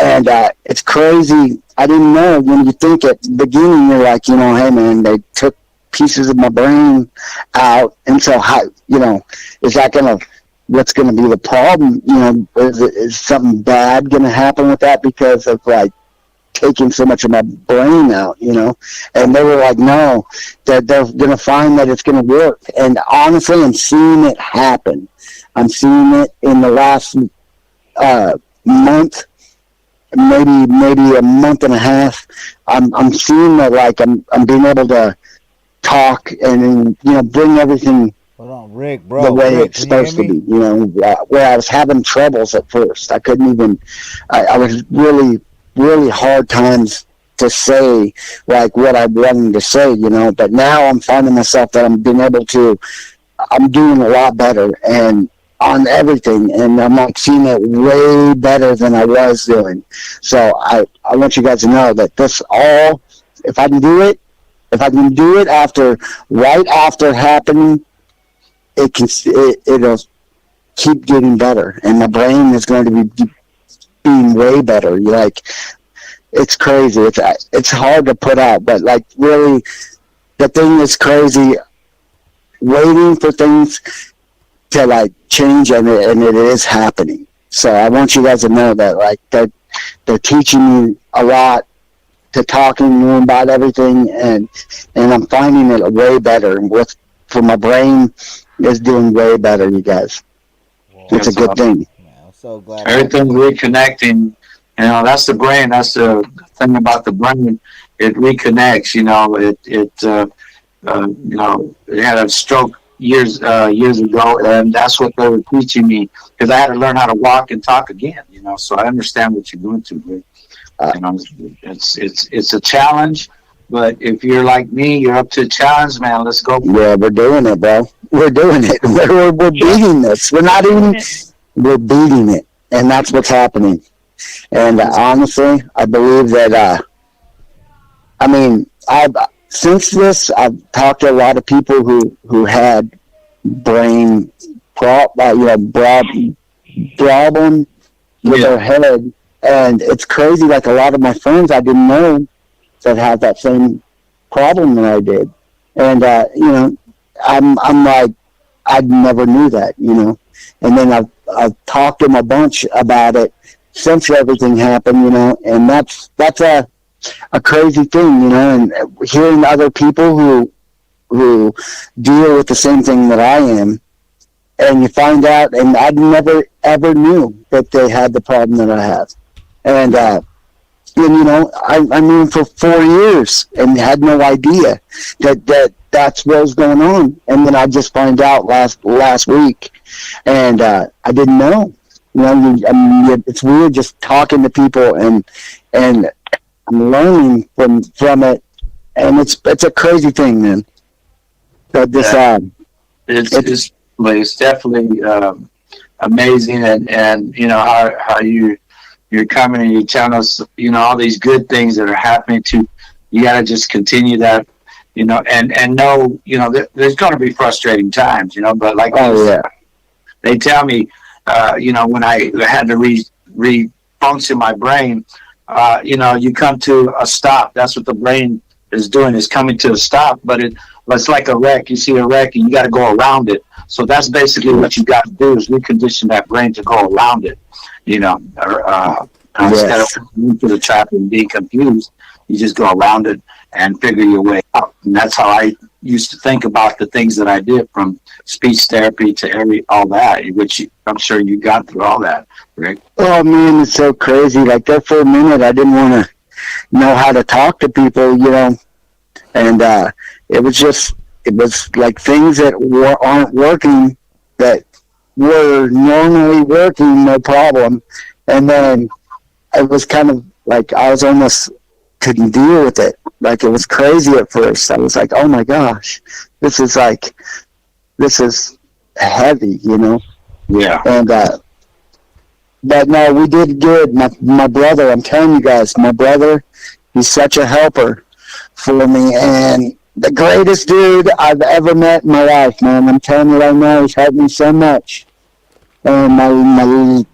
And it's crazy. I didn't know. When you think at the beginning, you're like, hey man, they took pieces of my brain out, and so how, is that what's gonna be the problem? Is something bad gonna happen with that because of like taking so much of my brain out? And they were like, no, that they're gonna find that it's gonna work. And honestly, I'm seeing it happen. I'm seeing it in the last month, maybe a month and a half. I'm seeing that, like, I'm being able to talk and bring everything Hold on, Rick, the bro. way Rick, it's can you hear supposed to me? be. Where I was having troubles at first. I couldn't even. I was really, really hard times to say like what I wanted to say. But now I'm finding myself that I'm being able to. I'm doing a lot better and on everything, and I'm like seeing it way better than I was doing. So I want you guys to know that this all, if I can do it right after happening, it'll keep getting better, and my brain is going to be being way better. It's crazy. It's hard to put out, but like really, the thing is crazy. Waiting for things to like change, and it is happening. So I want you guys to know that like they're teaching me a lot, to talking about everything, and I'm finding it way better. For my brain is doing way better, you guys. Well, It's a good thing. man, I'm so glad I Everything reconnecting. That's the brain. That's the thing about the brain. It reconnects. It had a stroke years ago, and that's what they were teaching me, because I had to learn how to walk and talk again. So I understand what you're going through. It's a challenge, but if you're like me, you're up to a challenge, man. Let's go. Yeah, we're doing it, bro. We're doing it. We're beating this. We're beating it, and that's what's happening. And honestly, I believe that. Since this, I've talked to a lot of people who had brain problem with their head, and it's crazy. Like a lot of my friends I didn't know that have that same problem that I did, and I'm like, I never knew that, and then I've talked to them a bunch about it since everything happened, and that's a crazy thing, and hearing other people who deal with the same thing that I am, and you find out, and I never ever knew that they had the problem that I have, and for 4 years and had no idea that's what was going on, and then I just find out last week, and I didn't know. It's weird just talking to people and I'm learning from it, and it's a crazy thing, man. But this it's definitely amazing, and how you're coming and you're telling us all these good things that are happening to you. Got to just continue that, and know there's going to be frustrating times, but like they tell me, when I had to re-function my brain. You come to a stop. That's what the brain is doing, is coming to a stop. But it's like a wreck. You see a wreck and you got to go around it. So that's basically what you got to do, is recondition that brain to go around it. Instead of into the trap and being confused, you just go around it and figure your way out. And that's how I used to think about the things that I did, from speech therapy to all that, which I'm sure you got through all that, Rick. Oh man, it's so crazy. Like there for a minute, I didn't want to know how to talk to people, and it was like things that aren't working that were normally working, no problem, and then it was kind of like I was almost couldn't deal with it. Like it was crazy at first. I was like, oh my gosh, this is heavy, Yeah. And but no, we did good. My brother, I'm telling you guys, my brother, he's such a helper for me, and the greatest dude I've ever met in my life, man. I'm telling you right now, he's helped me so much. And my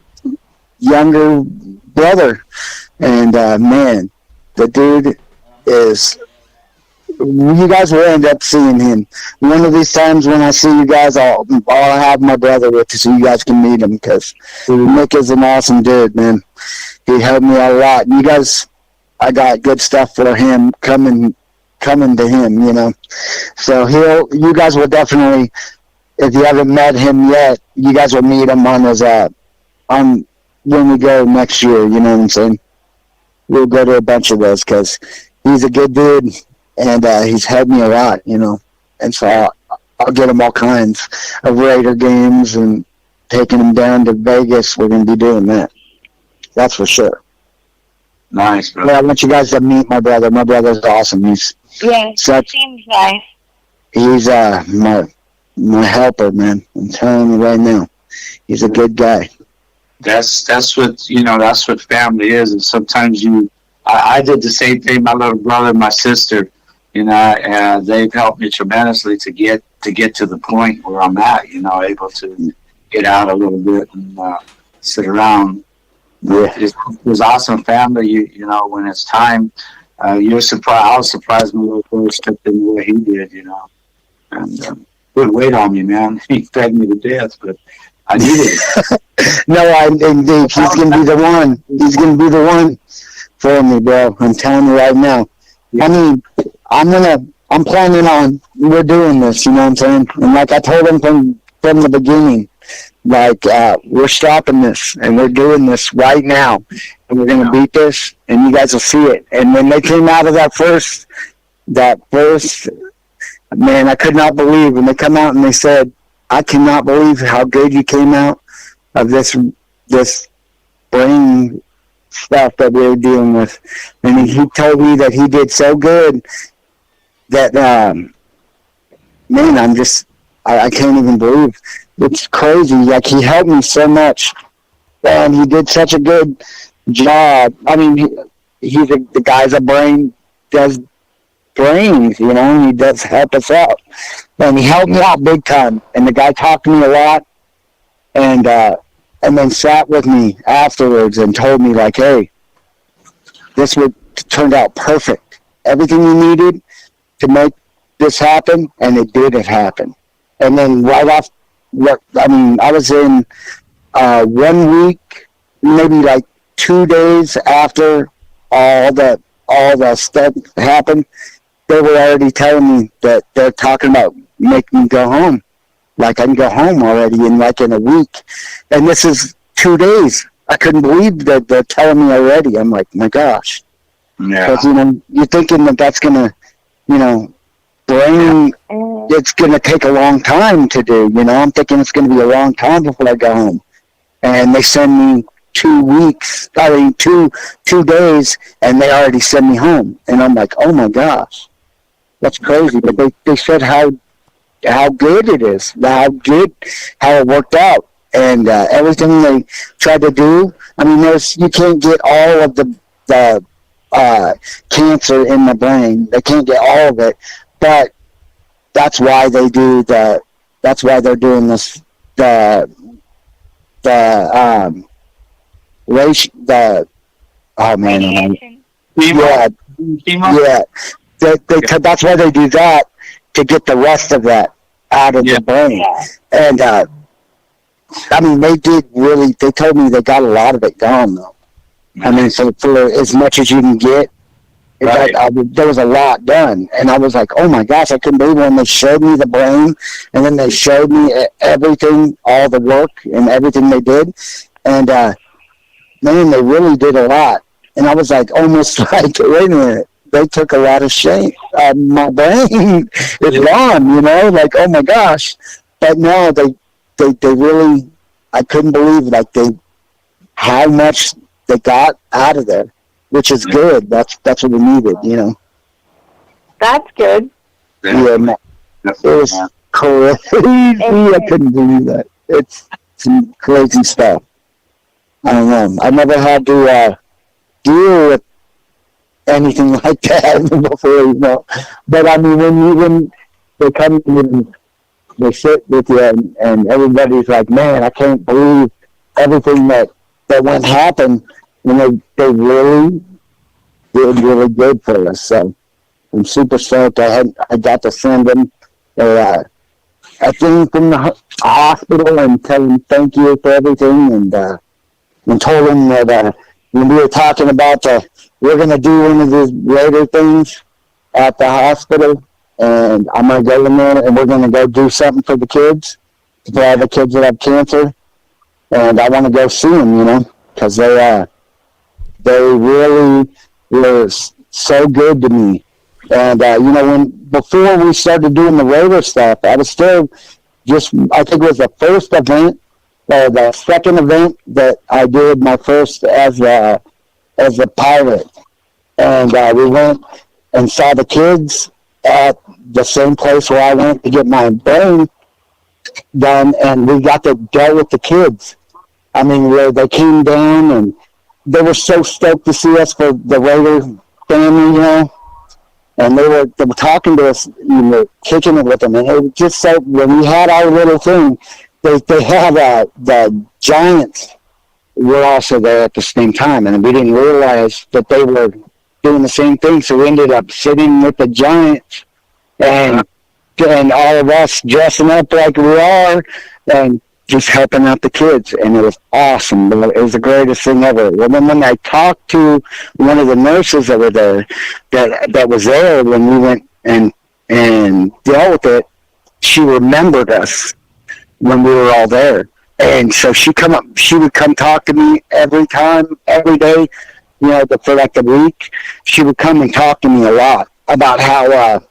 younger brother, and man, the dude is. You guys will end up seeing him. One of these times when I see you guys, I'll have my brother with you so you guys can meet him, because Nick is an awesome dude, man. He helped me out a lot. You guys, I got good stuff for him coming to him, you know. So you guys will definitely, if you haven't met him yet, you guys will meet him on his on when we go next year. You know what I'm saying? We'll go to a bunch of those because he's a good dude. And he's helped me a lot, you know. And so I'll get him all kinds of Raider games and taking him down to Vegas. We're going to be doing that. That's for sure. Nice, bro. Yeah, I want you guys to meet my brother. My brother's awesome. He's seems nice. He's my helper, man. I'm telling you right now. He's a good guy. That's what, you know, that's what family is. And sometimes I did the same thing. My little brother and my sister, you know, and they've helped me tremendously to get to the point where I'm at, you know, able to get out a little bit and sit around. Yeah. It was awesome family. You know, when it's time, you're surprised. I was surprised when little boy stepped in the way he did, you know, and put weight on me, man. He fed me to death, but I needed it. No, indeed, he's gonna be the one. He's gonna be the one for me, bro. I'm telling you right now. I mean, I'm planning on, we're doing this, you know what I'm saying? And like I told him from the beginning, like, we're stopping this and we're doing this right now. And we're going to beat this and you guys will see it. And when they came out of that first, man, I could not believe when they come out and they said, I cannot believe how good you came out of this brain stuff that we were dealing with. And he told me that he did so good that, man, I can't even believe. It's crazy. Like, he helped me so much. And he did such a good job. I mean, the guy's does brains, you know, and he does help us out. And he helped me out big time. And the guy talked to me a lot. And then sat with me afterwards and told me, like, hey, this turned out perfect. Everything you needed to make this happen, and it did happen. And then right off, I was in 1 week, maybe like 2 days after all the stuff happened, they were already telling me that they're talking about making me go home. Like, I can go home already in a week. And this is 2 days. I couldn't believe that they're telling me already. I'm like, my gosh. Yeah. Because, you know, you're thinking that's going to, you know, it's going to take a long time to do. You know, I'm thinking it's going to be a long time before I go home. And they send me 2 weeks, 2 days, and they already send me home. And I'm like, oh my gosh, that's crazy. But they said how good it is, how it worked out. And everything they tried to do, I mean, you can't get all of the cancer in the brain. They can't get all of it, but that's why they're doing this, Radiation. Yeah. That's why they do that, to get the rest of that out of the brain. Yeah. And I mean, they told me they got a lot of it gone, though. I mean, so for as much as you can get, Right. there was a lot done. And I was like, oh my gosh, I couldn't believe when they showed me the brain, and then they showed me everything, all the work and everything they did. And man, they really did a lot. And I was like, almost like, wait a minute, they took a lot of shame. My brain is gone, you know, like, oh my gosh. But no, they really, I couldn't believe, like, how much they got out of there, which is good. That's what we needed, you know. That's good. Yeah, man. It was crazy. I couldn't believe that. It's some crazy stuff. I don't know. I never had to deal with anything like that before, you know. But I mean, when they come and they sit with you, and everybody's like, man, I can't believe everything that went happen. and they really did really good for us. So I'm super stoked. I got to send them a thing from the hospital and tell them thank you for everything, and told them that when we were talking about we're going to do one of these Raider things at the hospital, and I'm going to go in there and we're going to go do something for the kids, for all the kids that have cancer, and I want to go see them, because they really were so good to me. And, before we started doing the Raider stuff, I was still I think it was the first event, or the second event that I did my first as a pilot. And we went and saw the kids at the same place where I went to get my brain done, and we got to go with the kids. I mean, where they came down, and they were so stoked to see us for the Raider family, and they were talking to us, kicking it with them, and it was just so, when we had our little thing, they had the Giants were also there at the same time, and we didn't realize that they were doing the same thing, so we ended up sitting with the Giants, and all of us dressing up like we are, and just helping out the kids, and it was awesome. It was the greatest thing ever. Well, then when I talked to one of the nurses that were there, that was there when we went and dealt with it, she remembered us when we were all there, and so she would come talk to me every day, for like the week. She would come and talk to me a lot about how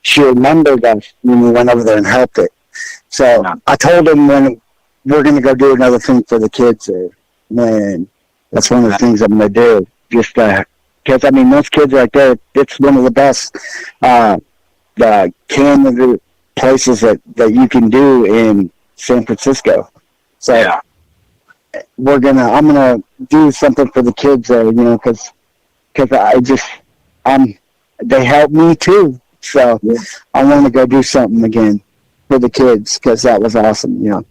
she remembered us when we went over there and helped it. So I told him when we're going to go do another thing for the kids there, and that's one of the things I'm going to do. Just because those kids right there, it's one of the best Canada places that you can do in San Francisco. So I'm gonna do something for the kids there, because they help me too. So I want to go do something again for the kids, because that was awesome. Yeah.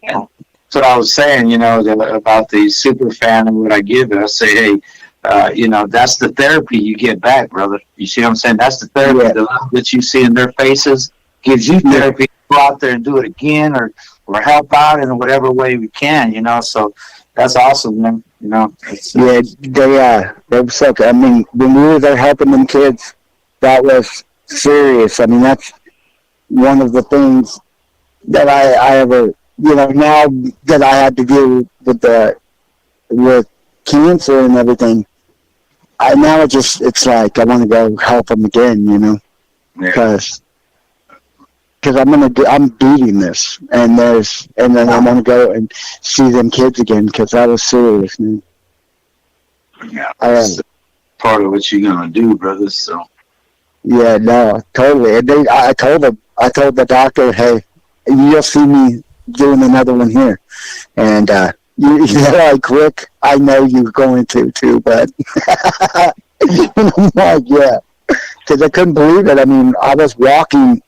That's what I was saying, about the super fan and what I give it. I say, hey, that's the therapy you get back, brother. You see what I'm saying? That's the therapy. Yeah. The love that you see in their faces gives you therapy. Go out there and do it again, or help out in whatever way we can, So that's awesome, man. They were so good. when we were there helping them kids, that was serious. That's one of the things that I ever, now that I had to deal with cancer and everything, it's like I want to go help them again, because I'm beating this, and then I want to go and see them kids again, because that was serious, man. Yeah, that's part of what you're gonna do, brother. So. Yeah, no, totally. And I told the doctor, hey, you'll see me doing another one here, and you're like, Rick, I know you're going to too, but and I'm like, yeah, because I couldn't believe it. I was walking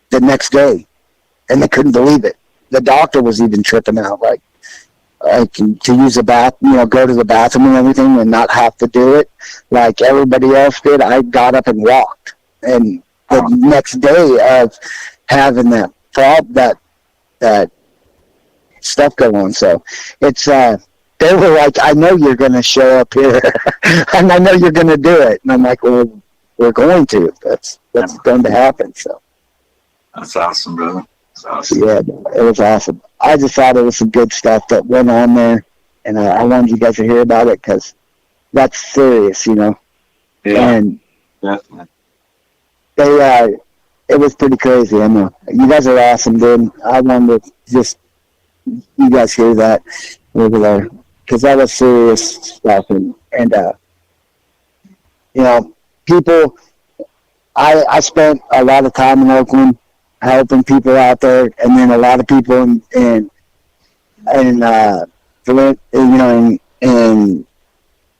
the next day, and they couldn't believe it. The doctor was even tripping out, like to use the go to the bathroom and everything, and not have to do it like everybody else did. I got up and walked, and the next day of having that stuff go on. So it's they were like, I know you're going to show up here, and I know you're going to do it. And I'm like, well, we're going to. That's going to happen. So. That's awesome, brother. That's awesome. Yeah, it was awesome. I just thought it was some good stuff that went on there, and I wanted you guys to hear about it, because that's serious, Yeah, and definitely. It was pretty crazy. I know you guys are awesome, dude. I wanted to just you guys hear that over there, because that was serious stuff, and people. I spent a lot of time in Oakland helping people out there, and then a lot of people in Flint, in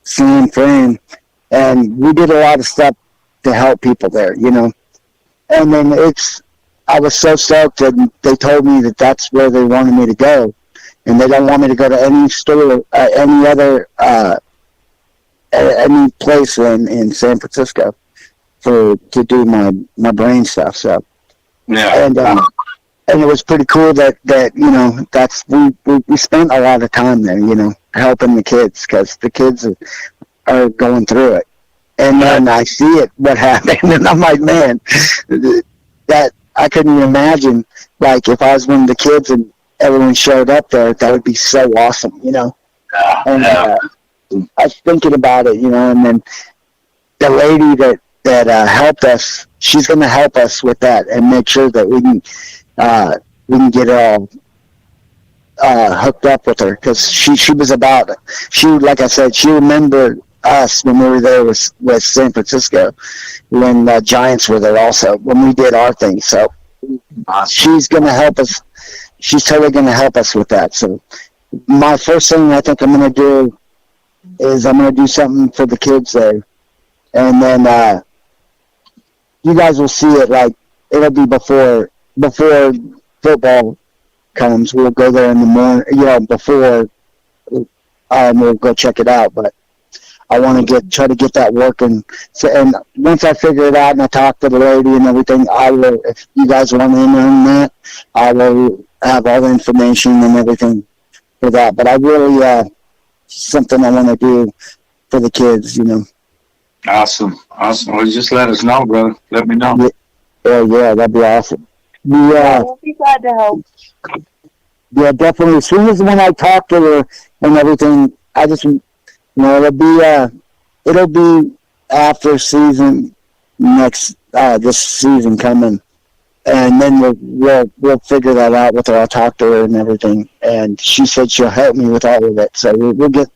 San Fran, and we did a lot of stuff to help people there, And then I was so stoked that they told me that that's where they wanted me to go, and they don't want me to go to any store, any other, any place in San Francisco to do my brain stuff. So Yeah. And it was pretty cool that that's we spent a lot of time there, helping the kids, because the kids are going through it. And then I see it, what happened, and I'm like, man, that I couldn't even imagine, like, if I was one of the kids and everyone showed up there, that would be so awesome, And I was thinking about it, and then the lady that helped us, she's going to help us with that and make sure that we can get it all hooked up with her, because she was like I said, she remembered us when we were there with San Francisco, when the Giants were there also, when we did our thing. So she's going to help us. She's totally going to help us with that. So my first thing I think I'm going to do is I'm going to do something for the kids there. And then you guys will see it, like, it'll be before football comes. We'll go there in the morning, before we'll go check it out. But I want to try to get that working. So, and once I figure it out and I talk to the lady and everything, I will, if you guys want in on that, I will have all the information and everything for that. But I really, something I want to do for the kids, Awesome. Well, just let us know, brother. Let me know. Yeah, that'd be awesome. We'll be glad to help. Yeah, definitely. As soon as when I talk to her and everything, I just, it'll be after season this season coming, and then we'll figure that out with her. I'll talk to her and everything, and she said she'll help me with all of it. So we'll get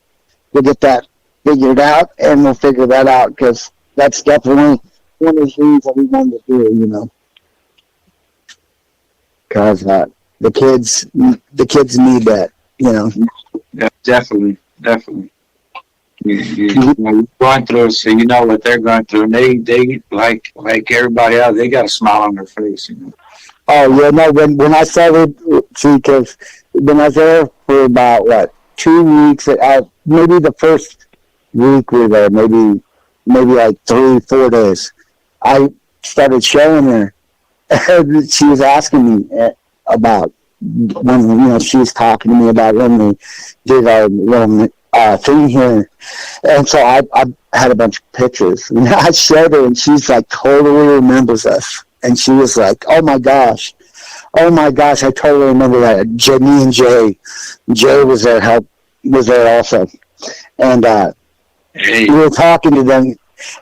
that figured out, and we'll figure that out, because that's definitely one of the things that we wanted to do, because the kids need that, Yeah, definitely. You're going through it, so you know what they're going through, and they like everybody else, they got a smile on their face, Oh yeah, no. When I started, because when I was there for about 2 weeks, maybe the first week we were there, maybe like 3-4 days, I started showing her. She was asking me about when she was talking to me about when we did our little thing here, and so I had a bunch of pictures. And I showed her, and she's like totally remembers us, and she was like, "Oh my gosh, I totally remember that." Me and Jay was there also, and we were talking to them,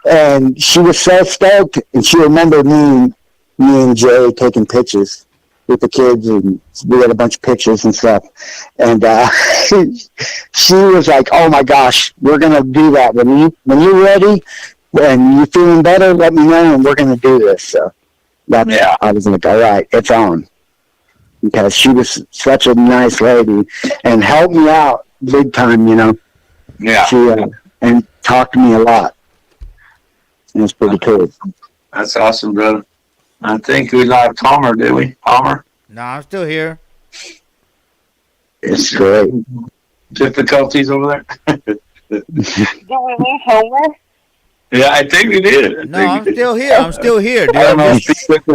and she was so stoked, and she remembered me and Jay taking pictures with the kids, and we had a bunch of pictures and stuff, and she was like, "Oh my gosh, we're gonna do that when you're ready, when you're feeling better, let me know, and we're gonna do this." So I was like, "All right, it's on," because she was such a nice lady and helped me out big time, Yeah. She and talked to me a lot. It was pretty cool. That's awesome, brother. I think we lost Palmer, did we? Palmer? No, I'm still here. It's great. Difficulties over there? Did we lose Homer? Yeah, I think we did. No, I'm still here. Dude. I don't know if he took a,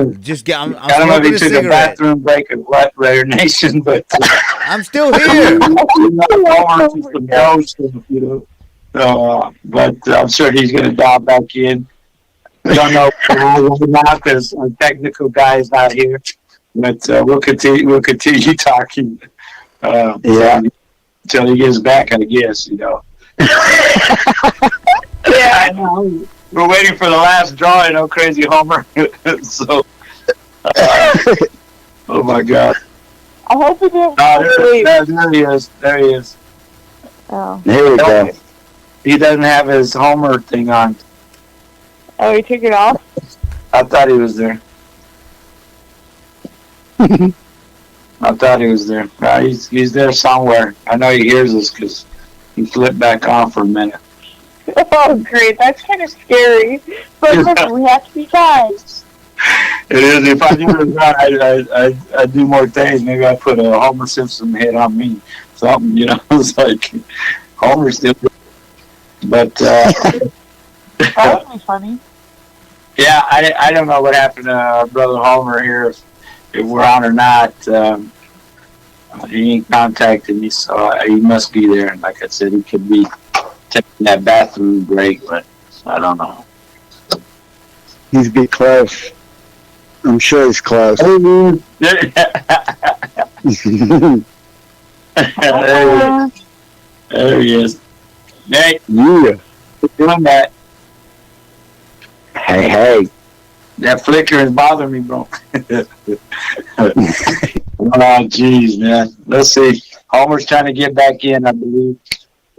I'm I don't know if smoking he a took a cigarette. bathroom break at Black Raider Nation, but I'm still here. But I'm sure he's going to dial back in. I don't know now because our technical guy is not here, but we'll continue talking. Until he gets back, I guess. Yeah, I know. We're waiting for the last draw, Crazy Homer. So, oh my God. I hope he didn't. There he is. There he is. Oh. Here we go. He doesn't have his Homer thing on. Oh, he took it off? I thought he was there. I thought he was there. He's there somewhere. I know he hears us because he flipped back on for a minute. Oh, great. That's kind of scary. But listen, we have to be kind. It is. If I knew it was right, I'd do more things. Maybe I'd put a Homer Simpson head on me. something, you know. It's like Homer's still, but That would be funny. yeah, I don't know what happened to brother Homer here, if we're on or not. He ain't contacted me, so he must be there. And like I said, he could be taking that bathroom break, but I don't know. He's be close. I'm sure he's close. there he is. Hey, Yeah. doing that. Hey. That flicker is bothering me, bro. Oh, jeez, man. Let's see. Homer's trying to get back in, I believe.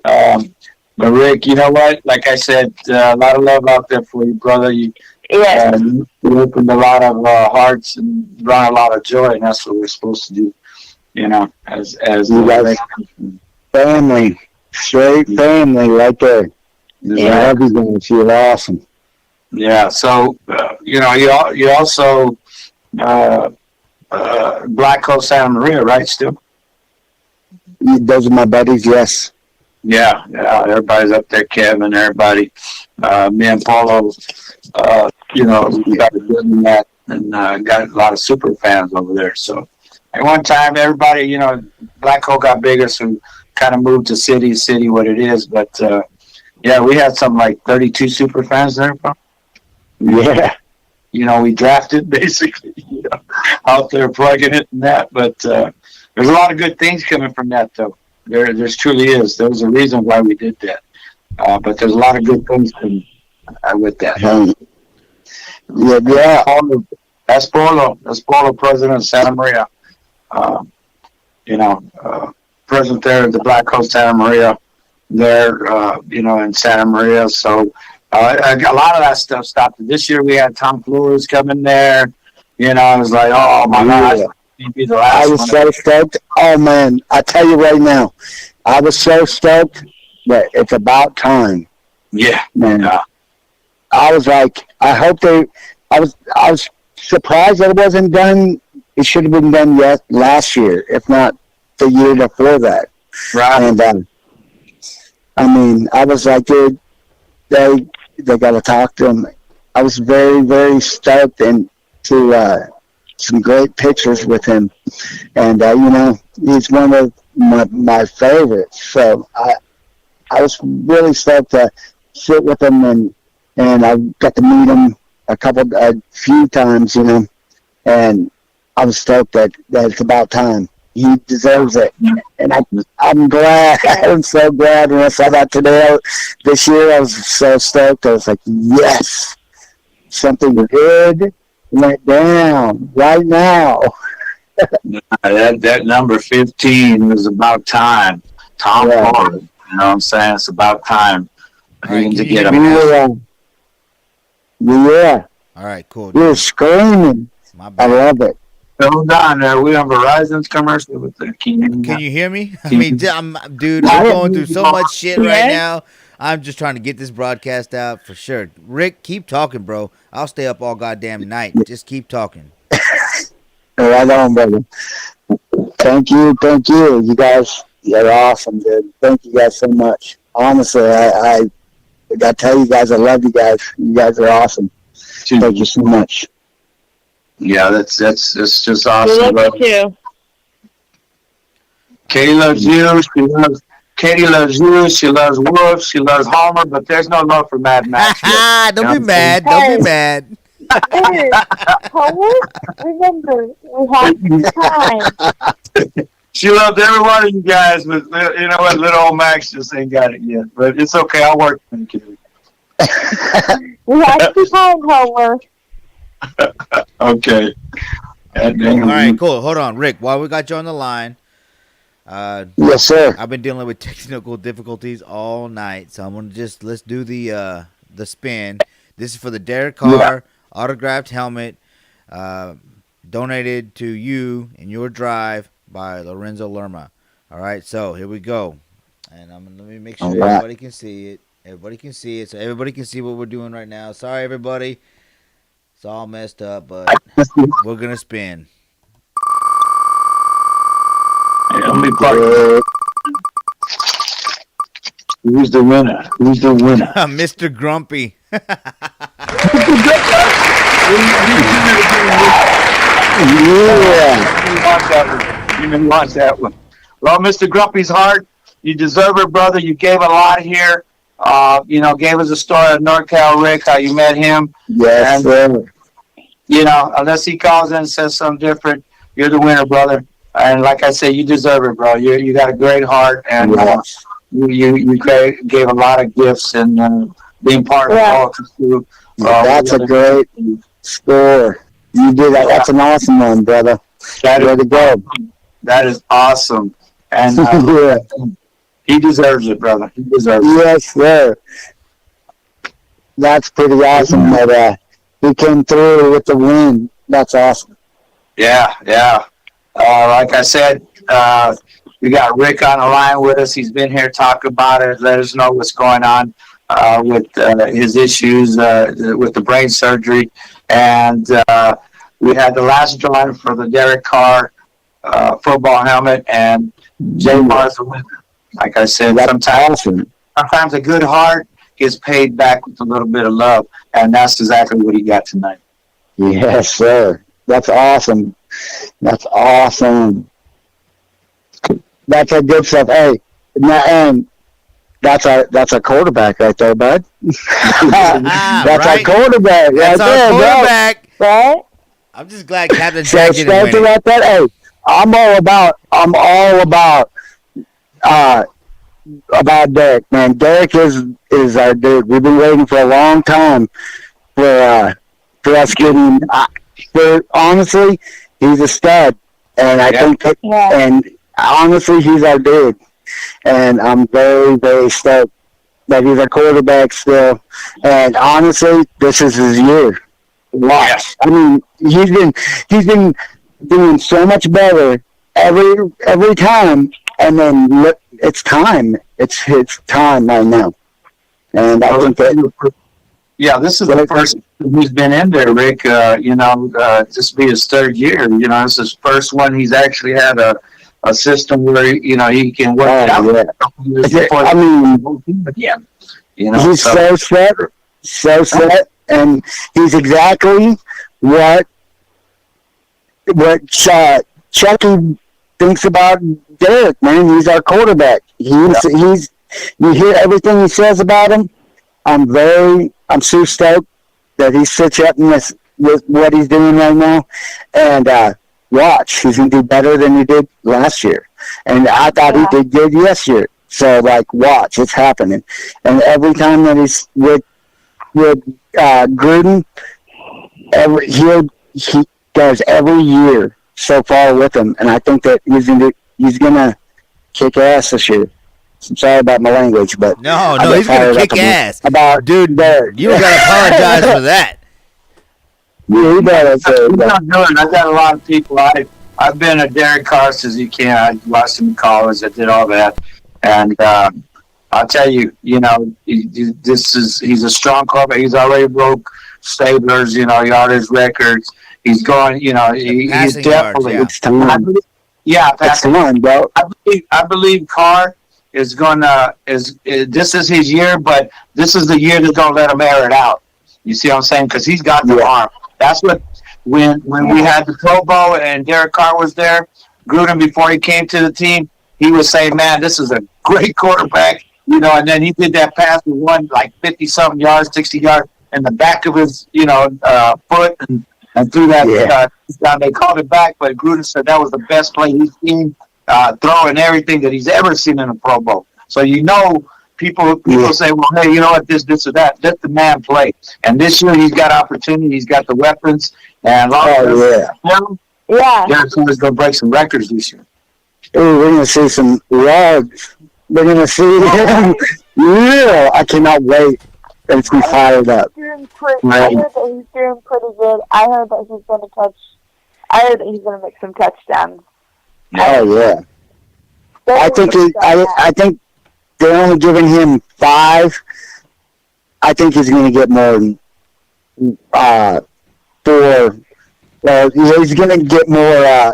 But Rick, you know what? Like I said, a lot of love out there for you, brother. You opened a lot of hearts and brought a lot of joy, and that's what we're supposed to do. You know, as You guys, family, straight family, right there. Yeah, I love you guys. You're awesome. Yeah. So you know, you also Black Coast Santa Maria, right? Still. Those are my buddies. Yes. Yeah. Everybody's up there, Kevin. Everybody, me and Paulo. You know, we started doing that and got a lot of super fans over there. So at one time, everybody, you know, Black Hole got bigger, so kind of moved to city what it is. But yeah, we had something like 32 super fans there, bro. Yeah. You know, we drafted basically, you know, out there plugging it and that. But there's a lot of good things coming from that, though. There's truly is. There was a reason why we did that. But there's a lot of good things coming with that. Yeah. That's Paulo, president of Santa Maria. You know, president there at the Black Coast Santa Maria there, you know, in Santa Maria. So a lot of that stuff stopped. This year we had Tom Flores coming there. You know, I was like, oh my gosh, he'd be the last I was so stoked. Oh man, I tell you right now, I was so stoked that it's about time. Yeah, man. I was like, I was surprised that it wasn't done. It should have been done last year, if not the year before that. Right. And I mean, I was like, dude, they got to talk to him. I was very, very stoked and to some great pictures with him, and you know, he's one of my favorites. So I was really stoked to sit with him, and I got to meet him a few times, you know, and I was stoked that it's about time. He deserves it, and I'm glad. I'm so glad when I saw that today. This year, I was so stoked. I was like, yes, something good went down right now. That number 15 was about time. Tom Ford, you know what I'm saying? It's about time to get him. Yeah. All right, cool. You're screaming. I love it. Hold on, we on Verizon's commercial with the Can you hear me? I mean, I'm going through so much shit right now. I'm just trying to get this broadcast out for sure. Rick, keep talking, bro. I'll stay up all goddamn night. Just keep talking. Right on, brother. Thank you. You guys, you're awesome, dude. Thank you guys so much. Honestly, I gotta tell you guys, I love you guys. You guys are awesome. Thank you so much. Yeah, that's just awesome. We love you too. Katie loves you. Katie loves you. She loves Wolf. She loves Homer. But there's no love for Mad Max. Don't be mad. Don't be mad. Hey, Homer, remember, we have time. She loved every one of you guys, but you know what? Little old Max just ain't got it yet. But it's okay. I'll work with you, Katie. We have to time, Homer. Okay. All right, cool. Hold on, Rick. While we got you on the line, yes, sir. I've been dealing with technical difficulties all night, so I'm gonna let's do the spin. This is for the Derek Carr autographed helmet, donated to you in your drive by Lorenzo Lerma. All right, so here we go, and let me make sure everybody can see it. Everybody can see it, so everybody can see what we're doing right now. Sorry, everybody. It's all messed up, but we're going to spin. Let me plug Who's the winner? Who's the winner? Mr. Grumpy. Yeah. You may watch that one. Well, Mr. Grumpy's Heart, you deserve it, brother. You gave a lot here. Gave us a story of NorCal Rick, how you met him. Yes, sir. Unless he calls in and says something different, you're the winner, brother. And like I say, you deserve it, bro. You got a great heart, and Yes. you gave a lot of gifts and being part of all too. That's a great score. You did that. That's an awesome one, brother. Way to go. That is awesome. And Yeah. he deserves it, brother. He deserves it. Yes, sir. That's pretty awesome that he came through with the win. That's awesome. Yeah. Like I said, we got Rick on the line with us. He's been here, talk about it, let us know what's going on with his issues with the brain surgery. And we had the last drawing for the Derek Carr football helmet, and Jay Barr's the winner. Like I said, sometimes a good heart gets paid back with a little bit of love, and that's exactly what he got tonight. Yes, sir. That's awesome. That's awesome. That's a good stuff. Hey, and that's our quarterback right there, bud. That's our quarterback right That's our there, quarterback. bro. Right? I'm just glad Captain So Jack didn't win it. like that. Hey, I'm all about Derek, man. Derek is our dude. We've been waiting for a long time for us getting. Honestly, he's a stud, and I think and honestly, he's our dude. And I'm very, very stoked that he's our quarterback still. And honestly, this is his year. Watch. Yes. I mean, he's been doing so much better every time. And then look, it's time. It's time right now. And I think that. Yeah, this is the first he's been in there, Rick. This will be his third year. This is his first one. He's actually had a system where he can work it out. I mean, he's so set, and he's exactly what Chucky thinks about Derek. Man, he's our quarterback. You hear everything he says about him. I'm so stoked that he's such up in this with what he's doing right now, and watch, he's gonna do better than he did last year, and I thought he did good year. So watch, it's happening, and every time that he's with Gruden, he goes every year so far with him, and I think that he's gonna kick ass this year. I'm sorry about my language, but no, he's gonna kick ass. Dude, you don't gotta apologize for that. Yeah, he does. I've got a lot of people. I've been a Derek Carr since he came. I watched him in college. I did all that, and I'll tell you, he's a strong quarterback. He's already broke Stabler's, yardage records. He's going, he's definitely. That's the one, bro. I believe Carr is gonna this is his year, but this is the year that's gonna let him air it out. You see what I'm saying? Because he's got the arm. That's what when we had the Pro Bowl and Derek Carr was there, Gruden before he came to the team, he was saying, "Man, this is a great quarterback," And then he did that pass with one 50-something yards, 60 yards in the back of his foot and threw that down. They called it back, but Gruden said that was the best play he's seen. Throwing everything that he's ever seen in a Pro Bowl. So people say, well, hey, you know what, this or that. Let the man play. And this year he's got opportunity. He's got the weapons. And Derek Carr's going to break some records this year. Ooh, we're going to see some rugs. We're going to see him. Yeah, I cannot wait. It's me fired up. I heard that he's doing pretty good. I heard that he's going to make some touchdowns. Oh yeah, I think they're only giving him 5. I think he's going to get more than 4. Well, he's going to get more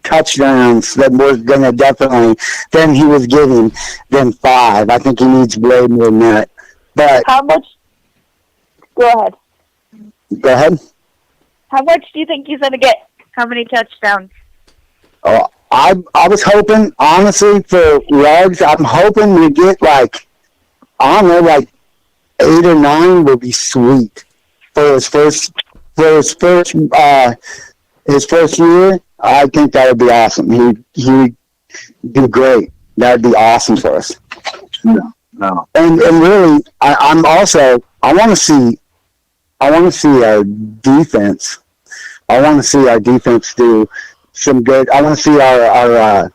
touchdowns that was going to definitely, than he was getting, than 5. I think he needs way more than that. But How much? Go ahead. go ahead. How much do you think he's going to get? How many touchdowns? Oh, I was hoping, honestly, for yards, I'm hoping to get like, I don't know, like 8 or 9 would be sweet for his first year. I think that would be awesome. He'd do great. That would be awesome for us. No. And really, I want to see our defense. I want to see our defense do some good. I want to see our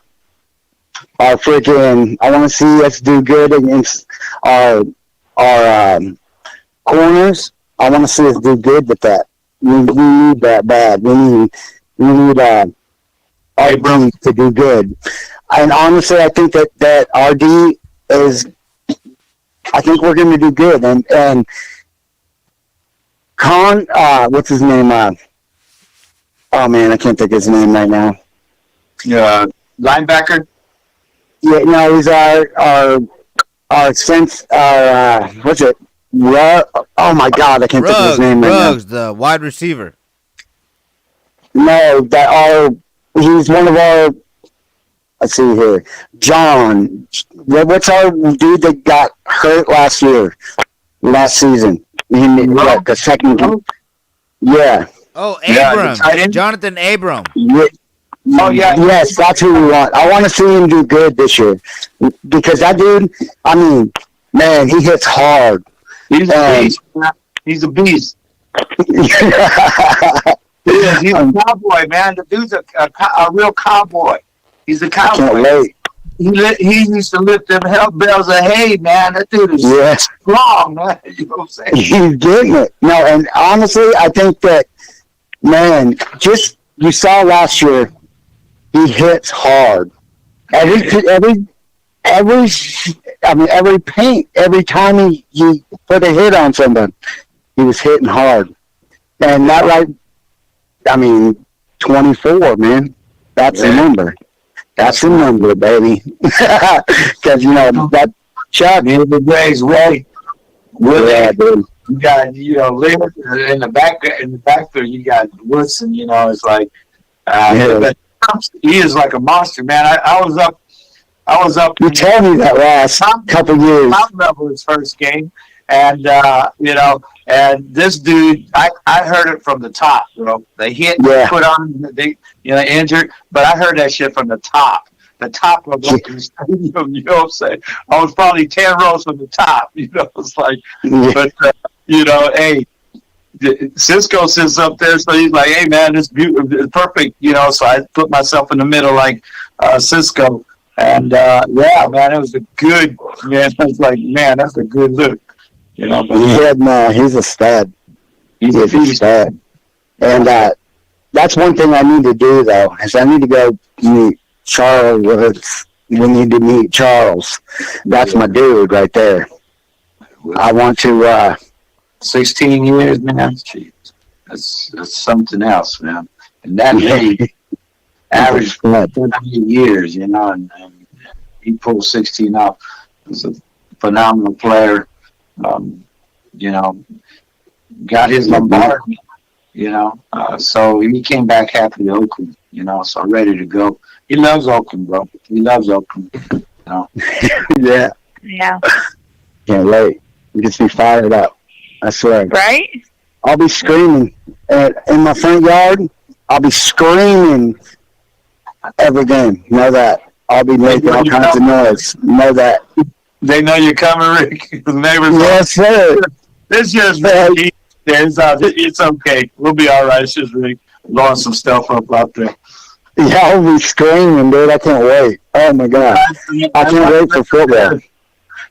freaking. I want to see us do good against our corners. I want to see us do good with that. We need that bad. We need our D to do good. And honestly, I think that our D is. I think we're going to do good. And what's his name? Oh man, I can't think of his name right now. Linebacker. Yeah, no, he's our what's it? Oh my God, I can't think of his name right now. Ruggs, the wide receiver. No, he's one of our. Let's see here, John. What's our dude that got hurt last season? The second. Yeah. Oh, Yeah, Abram. Jonathan Abram. Yeah. Oh, yeah. Yes, that's who we want. I want to see him do good this year because that dude. I mean, man, he hits hard. He's a beast. He's a beast. He's a cowboy, man. The dude's a real cowboy. He's a cowboy. Can't wait. He used to lift them bales of hay, man. That dude is strong, man. You know what I'm saying? He's getting it. No, and honestly, I think that, man, just you saw last year, he hits hard. Every paint, every time he put a hit on someone, he was hitting hard. And that, like, 24, man. That's the number. That's the number, baby. Because, that shot. The Braves way. Yeah, dude. You got, Leonard in the backfield, you got Woodson, it's like, but he is like a monster, man. I was up. You told me that last couple years. I remember his first game, and and this dude, I heard it from the top, bro. They hit, put on, they injured, but I heard that shit from the top. The top of the stadium, you know what I'm saying? I was probably 10 rows from the top, it's like, but hey, Cisco sits up there, so he's like, hey man, it's beautiful, it's perfect, so I put myself in the middle like Cisco, and man, it was a good, man, I was like, man, that's a good look, no, he's a stud. He's a stud. And that's one thing I need to do, though, is I need to go meet Charles. We need to meet Charles. That's my dude right there. I want to... 16 years, man. Jeez. That's something else, man. And that made average 13 years, and he pulled 16 off. He's a phenomenal player. Got his Lombardi, so he came back happy to Oakland, so ready to go. He loves Oakland, bro. He loves Oakland, Yeah. Yeah. Can't wait. It gets me fired up. I swear. Right? I'll be screaming in my front yard. I'll be screaming every game. Know that. I'll be making all kinds of noise. Know that. They know you're coming, Rick. The neighbors. Yes, sir. It's just Rick. It's okay. We'll be all right. It's just Rick blowing some stuff up out there. Yeah, I'll be screaming, dude. I can't wait. Oh, my God. I can't wait for football.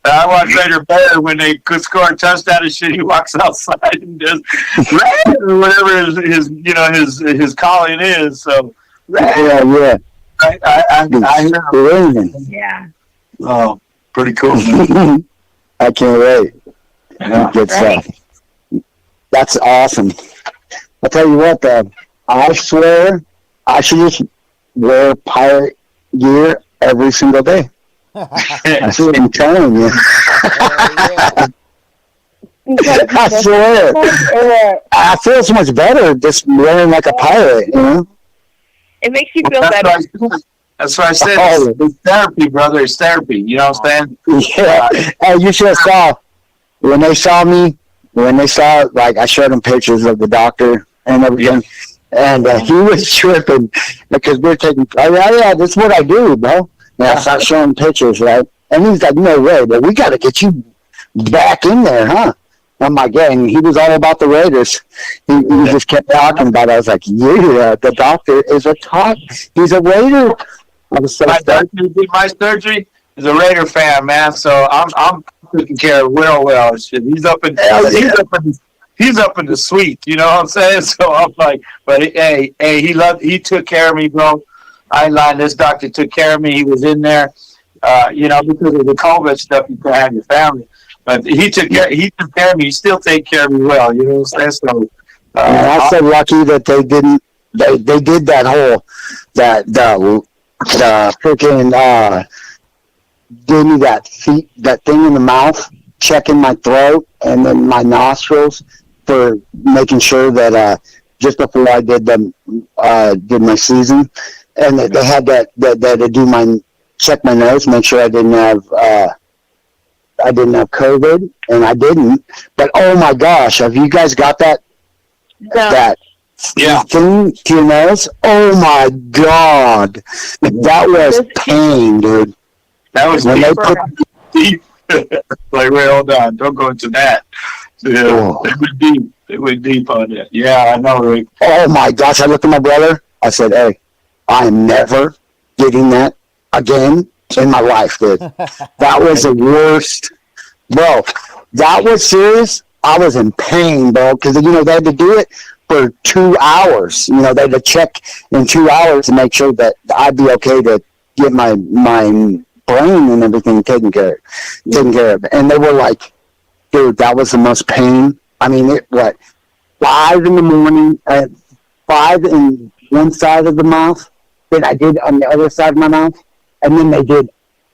I watch Raider better when they could score a touchdown and shit. He walks outside and does or whatever his calling is. So yeah. I hear him. Yeah. Oh, pretty cool. I can't wait. Yeah. Good stuff. That's awesome. I'll tell you what, though. I swear, I should just wear pirate gear every single day. That's what I'm telling you. Yeah. I swear. I feel so much better just wearing like a pirate, you know? It makes you feel That's better. That's what I said. Oh. It's therapy, brother. It's therapy. You know what I'm saying? Yeah. Hey, you should have saw when they saw me. When they saw, like, I showed them pictures of the doctor and everything, and he was tripping because we're taking. Oh yeah, that's what I do, bro. And I start showing pictures, right? And he's like, "No way, but we got to get you back in there, huh?" I'm like, yeah, and he was all about the Raiders. He just kept talking about it. I was like, yeah, the doctor is he's a Raider. I was so My surgery is a Raider fan, man. So I'm taking care of Will. He's up in the suite. You know what I'm saying? So I'm like, but hey, he took care of me, bro. I ain't lying. This doctor took care of me. He was in there, because of the COVID stuff. You can't have your family. But he took care of me. He still take care of me well. You know what I'm saying? So, I'm so lucky that they didn't. They did that whole the freaking gave me that thing in the mouth, checking my throat and then my nostrils for making sure that just before I did my season, and they had that to check my nose, make sure I didn't have COVID, and I didn't. But oh my gosh, have you guys got that thing to your nose? Oh my god, that was pain, dude. That was when deep. Like, wait, hold on, don't go into that. Yeah, it went deep on that. Yeah, I know, Rick. Oh my gosh, I looked at my brother. I said, "Hey, I am never getting that again in my life, dude." That was the worst. Bro, that was serious. I was in pain, bro, because, they had to do it for 2 hours. They had to check in 2 hours to make sure that I'd be okay to get my brain and everything taken care of. And they were like, dude, that was the most pain. I mean, 5 in the morning, 5 in one side of the mouth, then I did on the other side of my mouth, and then they did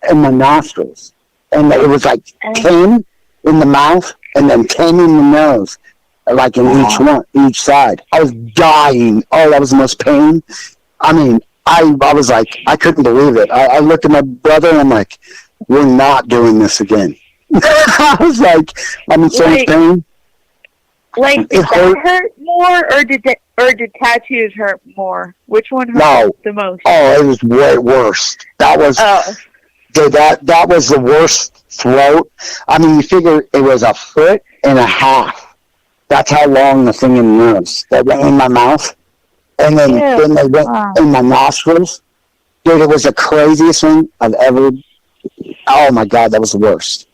in my nostrils. And it was like 10 in the mouth and then 10 in the nose, like in each side. I was dying. Oh, that was the most pain. I mean, I was like, I couldn't believe it. I looked at my brother and I'm like, we're not doing this again. I was like, I'm in so much pain. Like, did that hurt more, or did tattoos hurt more? Which one hurt the most? Oh, it was way worse. That was... Dude, that was the worst throat. I mean, you figure it was 1.5 feet. That's how long the thing in the nose. That went in my mouth. And then they went in my nostrils. Dude, it was the craziest thing I've ever... Oh, my God, that was the worst.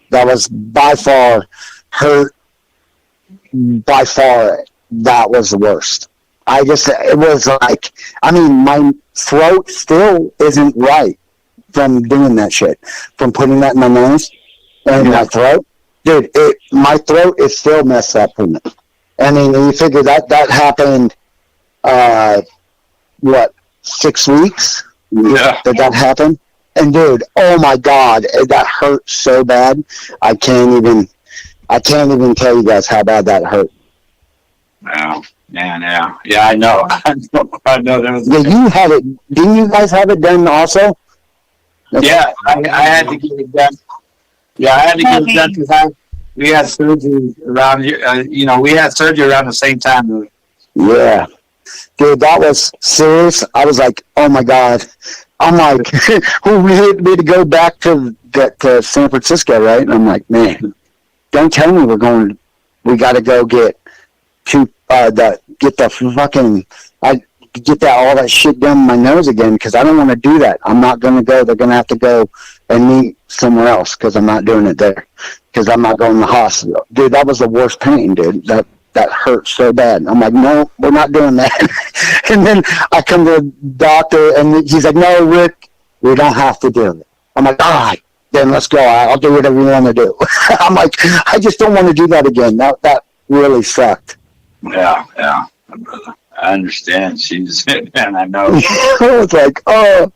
That was by far hurt. By far, that was the worst. It was like... I mean, my throat still isn't right from doing that shit, from putting that in my nose and my throat. Dude, my throat is still messed up from it. I mean, you figure that happened, 6 weeks? Yeah. Did that happen? And dude, oh my God, that hurt so bad. I can't even tell you guys how bad that hurt. Wow. Yeah, I know. I know. You had it. Didn't you guys have it done also? Yeah, I had to get it done. Yeah, I had to get it done because we had surgery around here. We had surgery around the same time. Dude. Yeah. Dude, that was serious. I was like, oh my God. I'm like, we had to go back to San Francisco, right? And I'm like, man, don't tell me we got to go get all that shit done in my nose again, because I don't want to do that. I'm not going to go. They're going to have to go and meet somewhere else because I'm not doing it there, because I'm not going to the hospital. Dude, that was the worst pain, dude. That hurt so bad. I'm like, no, we're not doing that. And then I come to the doctor and he's like, no, Rick, we don't have to do it. I'm like, all right, then let's go. I'll do whatever you want to do. I'm like, I just don't want to do that again. That really sucked. Yeah, brother. I understand. She's, and I know. I was like, oh.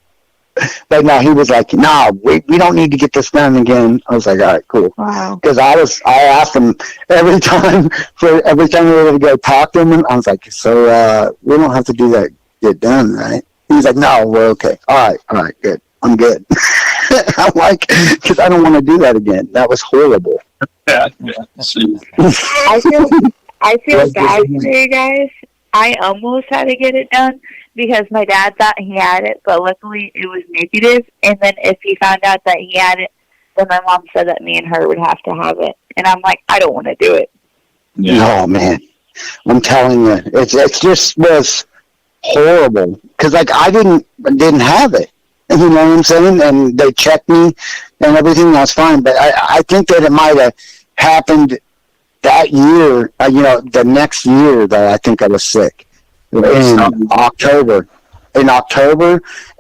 But no, he was like, no, we don't need to get this done again. I was like, all right, cool. Wow. Because I asked him every time we were going to go talk to him. I was like, so we don't have to do that, get done, right? He's like, no, we're okay. All right, good. I'm good. I'm like, because I don't want to do that again. That was horrible. Yeah. I feel bad for you guys. I almost had to get it done because my dad thought he had it, but luckily it was negative. And then if he found out that he had it, then my mom said that me and her would have to have it. And I'm like, I don't want to do it. Yeah. Oh, man. I'm telling you, it just was horrible. Because, like, I didn't have it. You know what I'm saying? And they checked me and everything. That's fine. But I think that it might have happened that year, the next year that I think I was sick. In October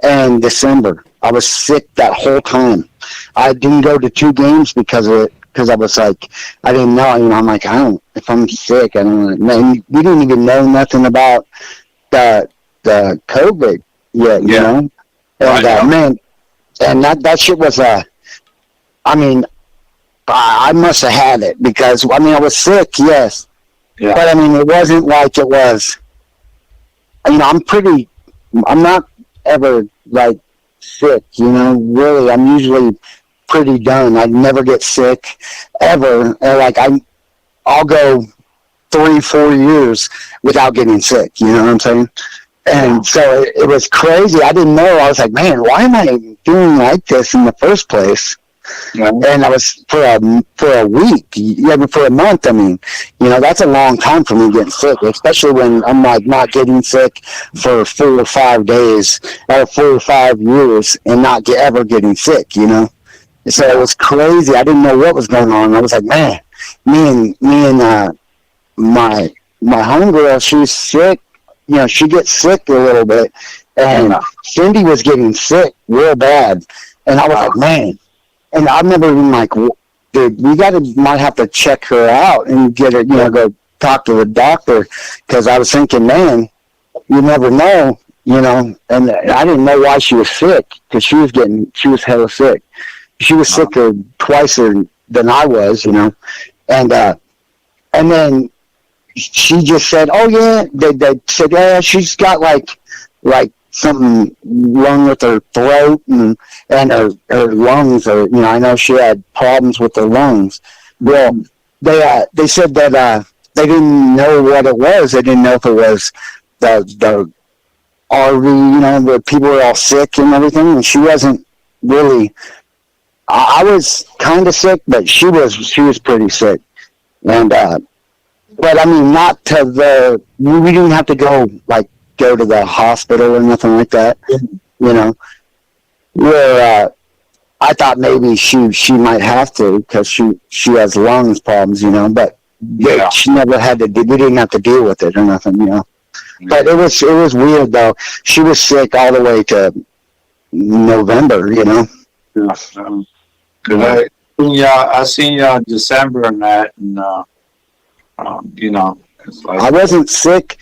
and December. I was sick that whole time. I didn't go to 2 games because of it. Because I was like, I didn't know. I'm like, if I'm sick, I don't know. Man, we didn't even know nothing about the COVID yet, you know? And, man, and that shit was I must have had it because, I was sick, yes. Yeah. But, it wasn't like it was, I'm not ever, like, sick, really. I'm usually pretty done. I never get sick, ever. And, like, I'll go 3-4 years without getting sick, you know what I'm saying? And so it was crazy. I didn't know. I was like, man, why am I doing like this in the first place? Yeah. And I was for a week, for a month. That's a long time for me getting sick, especially when I'm like not getting sick for 4 or 5 days or 4 or 5 years and not ever getting sick. So it was crazy. I didn't know what was going on. I was like, man, me and my homegirl, she's sick. She gets sick a little bit, and Cindy was getting sick real bad, and I was like, man. And I remember being like, dude, we might have to check her out and get her, go talk to the doctor. Because I was thinking, man, you never know, And I didn't know why she was sick because she was hella sick. She was sicker twice than I was, And then she just said, oh yeah, they said, yeah, she's got like something wrong with her throat and her lungs are, I know she had problems with her lungs. Well, they said that they didn't know what it was. They didn't know if it was the RV, where people were all sick and everything. And she wasn't really. I was kind of sick, but she was pretty sick. And but not to we didn't have to go to the hospital or nothing like that, where I thought maybe she might have to because she has lungs problems, but she never had to. We didn't have to deal with it or nothing, But it was weird though. She was sick all the way to November, I seen you in December and that, and it's like, I wasn't sick.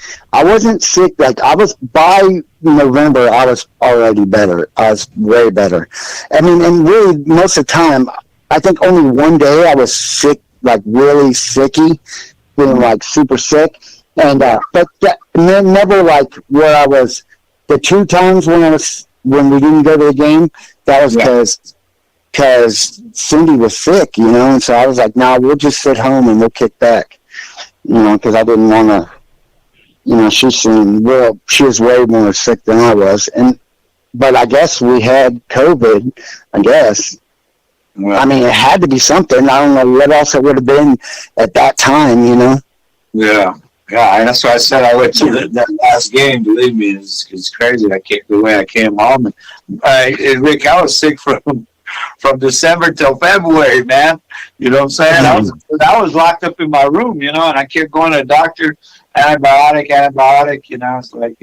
Like I was by November. I was already better. I was way better. And really most of the time, I think only one day I was sick, like really sicky, feeling like super sick. And but never like where I was. The 2 times when we didn't go to the game, that was because Cindy was sick, and so I was like, nah, we'll just sit home and we'll kick back. Because I didn't want to, she was way more sick than I was. But I guess we had COVID, I guess. Well, it had to be something. I don't know what else it would have been at that time, Yeah. Yeah, and that's why I said I went to that last game. Believe me, it's crazy. The way I came home. And Rick, I was sick from December till February, man. You know what I'm saying? I was locked up in my room, and I kept going to the doctor, antibiotic. It's like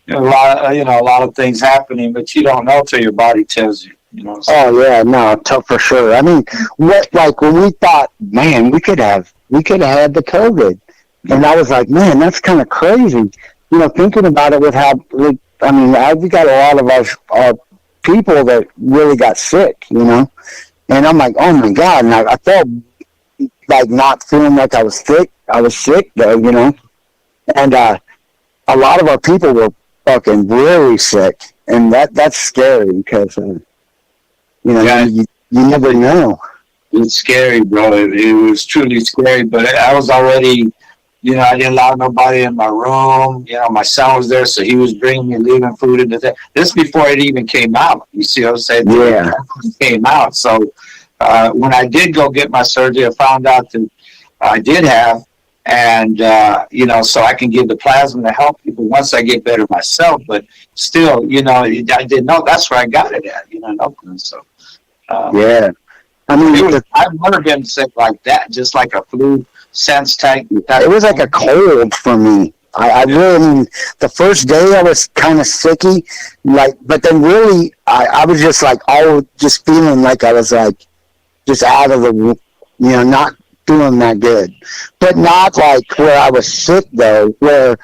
a lot of things happening, but you don't know till your body tells you. Oh yeah, no, for sure. When we thought, man, we could have had the COVID, And I was like, man, that's kind of crazy. You know, thinking about it with how, like, I mean, we got a lot of our people that really got sick, you know? And I'm like, oh my God. And I felt like not feeling like I was sick. I was sick though, you know? And a lot of our people were fucking really sick. And that's scary because, you know, Yeah. you never know. It's scary, bro. It was truly scary, but I was already, you know, I didn't allow nobody in my room. You know, my son was there, so he was bringing me, leaving food into that. This before it even came out. You see what I'm saying? Yeah. It came out. So when I did go get my surgery, I found out that I did have, and, you know, so I can give the plasma to help people once I get better myself. But still, you know, I didn't know that's where I got it at, you know, in Oakland. So, Yeah. I mean, I've never been sick like that, just like a flu sense type. it was like a cold for me. I really, I mean, the first day I was kind of sicky, like, but then really, I was just like, just feeling like I was like, just out of the, you know, not feeling that good. But not like where I was sick though, where,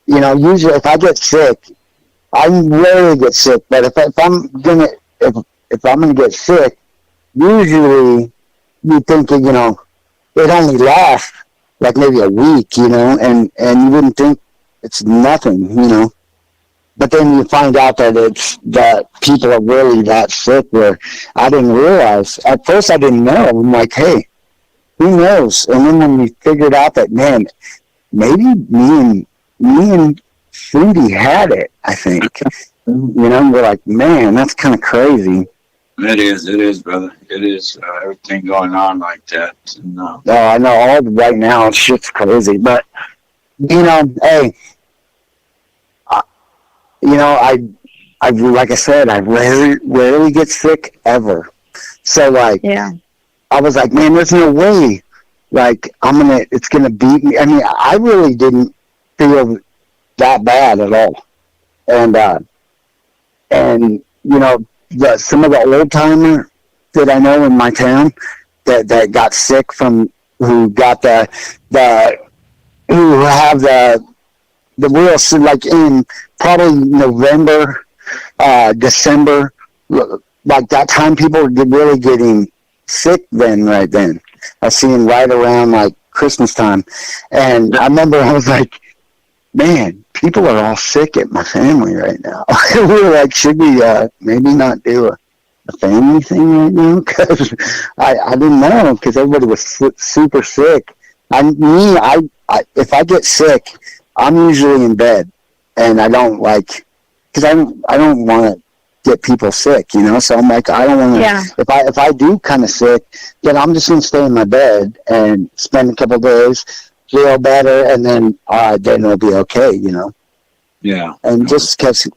you know, usually if I get sick, I rarely get sick, but if I'm gonna get sick, usually you think, you know, it only lasts like maybe a week, you know, and you wouldn't think it's nothing, you know. But then you find out that people are really that sick where I didn't realize. At first I didn't know. I'm like, hey, who knows? And then when we figured out that, man, maybe me and Cindy had it, I think. You know, we're like, man, that's kind of crazy. It is, brother. It is everything going on like that. No. Oh, I know all right now, shit's crazy. But, you know, hey, you know, I like I said, I rarely get sick ever. So, like, Yeah. I was like, man, there's no way, like, it's gonna beat me. I mean, I really didn't feel that bad at all. And you know, some of the old timer that I know in my town that got sick from who got who have the real, like in probably November, December, like that time people were really getting sick right then. I seen right around like Christmas time. And I remember I was like, man, people are all sick at my family right now. We were like, should we maybe not do a family thing right now? Because I didn't know, because everybody was super sick. If I get sick, I'm usually in bed, and I don't like, because I don't want to get people sick, you know. So I'm like, I don't want to. Yeah. If I do kind of sick, then I'm just gonna stay in my bed and spend a couple days, feel better, and then it'll be okay, you know. Yeah. And just because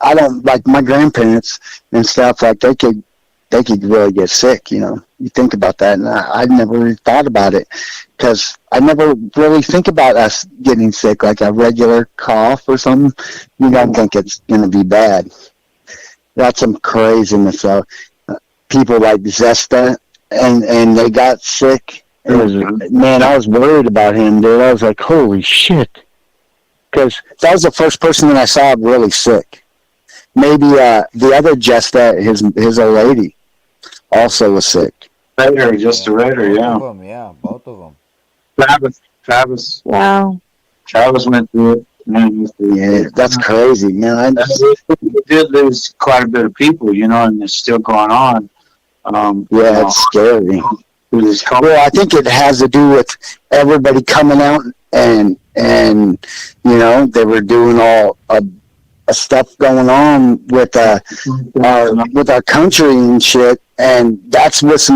I don't, like, my grandparents and stuff, like, they could really get sick, you know. You think about that, and I never really thought about it, because I never really think about us getting sick, like a regular cough or something. You don't think it's going to be bad. That's some craziness. So people like Zesta, and they got sick. It was, man, I was worried about him, dude. I was like, holy shit. Because that was the first person that I saw really sick. Maybe the other Zesta, his old lady, also was sick. Raider, just a Raider, yeah. Both of them. Travis. Wow. Travis went through it. Man, Yeah, that's crazy, man. We did lose quite a bit of people, you know, and it's still going on. Yeah, it's scary. Well, I think it has to do with everybody coming out and you know, they were doing all stuff going on with our country and shit, and that's what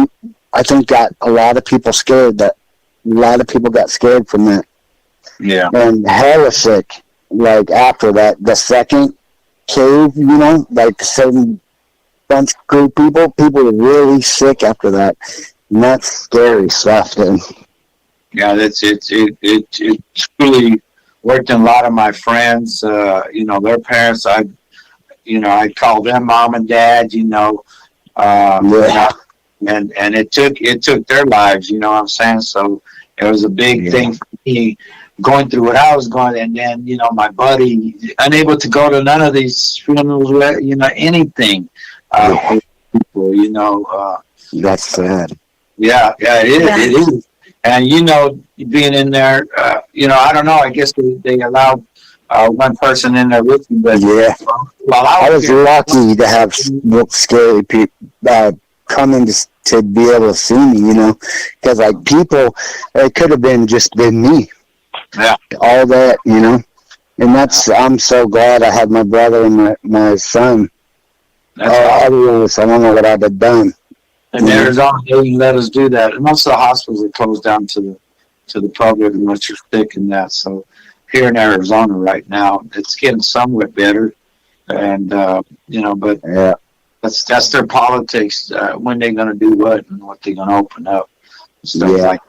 I think got a lot of people scared. That a lot of people got scared from that. Yeah. And hella sick. Like after that, the second cave, you know, like the certain bunch group people were really sick after that. And that's scary stuff, dude. Yeah, it truly worked in a lot of my friends. You know, their parents, I call them mom and dad. You know, Yeah. and it took their lives. You know what I'm saying? So it was a big thing for me. going through what I was going, and then my buddy unable to go to none of these funerals, anything for people, That's sad. yeah, it is, Yeah. it is, and being in there, I don't know. I guess they allow one person in there with you, but Yeah. while I was here, lucky to have scary people come in to be able to see me, because like people, it could have just been me. Yeah. All that, and I'm so glad I had my brother and my son. that's awesome. Otherwise, I don't know what I'd have done. And Arizona, they didn't let us do that. And most of the hospitals are closed down to the public unless you're sick and that. So here in Arizona right now, it's getting somewhat better. And but Yeah. that's their politics. When they're going to do what and what they're going to open up, stuff Yeah. like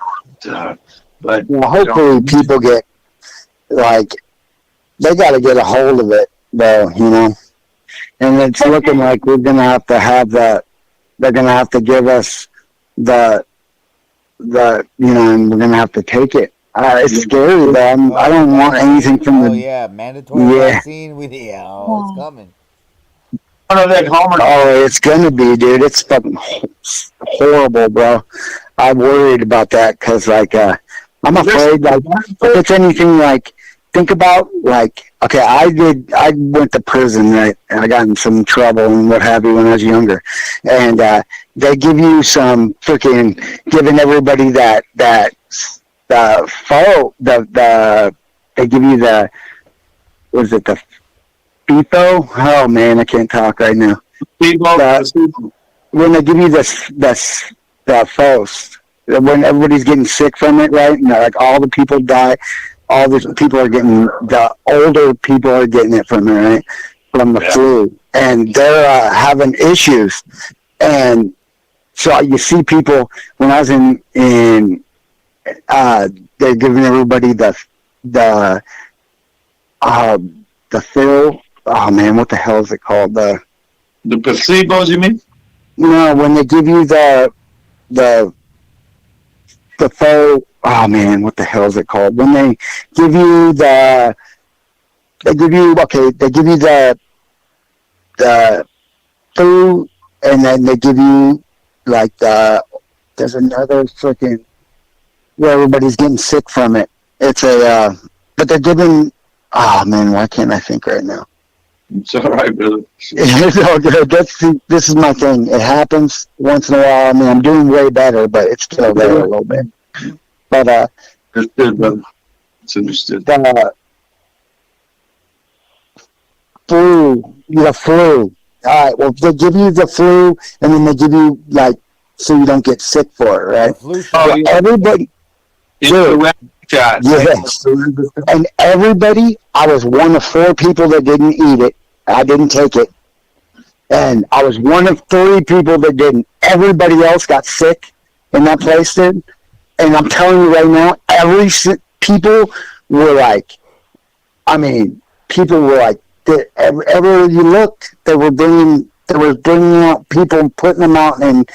that. But Well, hopefully people get, like, they got to get a hold of it, though, And it's looking like we're going to have that. They're going to have to give us and we're going to have to take it. It's scary, though. I don't want anything from Oh the... yeah, mandatory Yeah. vaccine. It's coming. one of that Homer. Oh, it's going to be, dude. It's fucking horrible, bro. I'm worried about that because, like, I'm afraid, like, if it's anything like, think about, like, okay, I went to prison, right, and I got in some trouble and what have you when I was younger, and they give you some freaking, giving everybody they give you the, was it the FIFO? Oh, man, I can't talk right now. When they give you the FOS, when everybody's getting sick from it, right? And like all the people die, all the people are getting, the older people are getting it from it, right? From the flu. And they're having issues. And so you see people, when I was in they're giving everybody the fill. Oh man, what the hell is it called? The placebos, you mean? No, when they give you the faux, oh man, what the hell is it called? When they give you the flu, and then they give you like there's another freaking where everybody's getting sick from it. It's but they're giving, oh man, why can't I think right now? It's all right, brother. It's all good. This is my thing. It happens once in a while. I mean, I'm doing way better, but it's still there a little bit. But understood, brother. It's understood. The flu. All right. Well, they give you the flu, and then they give you like so you don't get sick for it, right? Flu shot. Oh, yeah. Everybody. Influenza shot. Yes. And everybody. I was one of 4 people that didn't eat it. I didn't take it. And I was one of 3 people that didn't. Everybody else got sick in that place did. And I'm telling you right now, people were like, everywhere you looked, they were bringing out people and putting them out and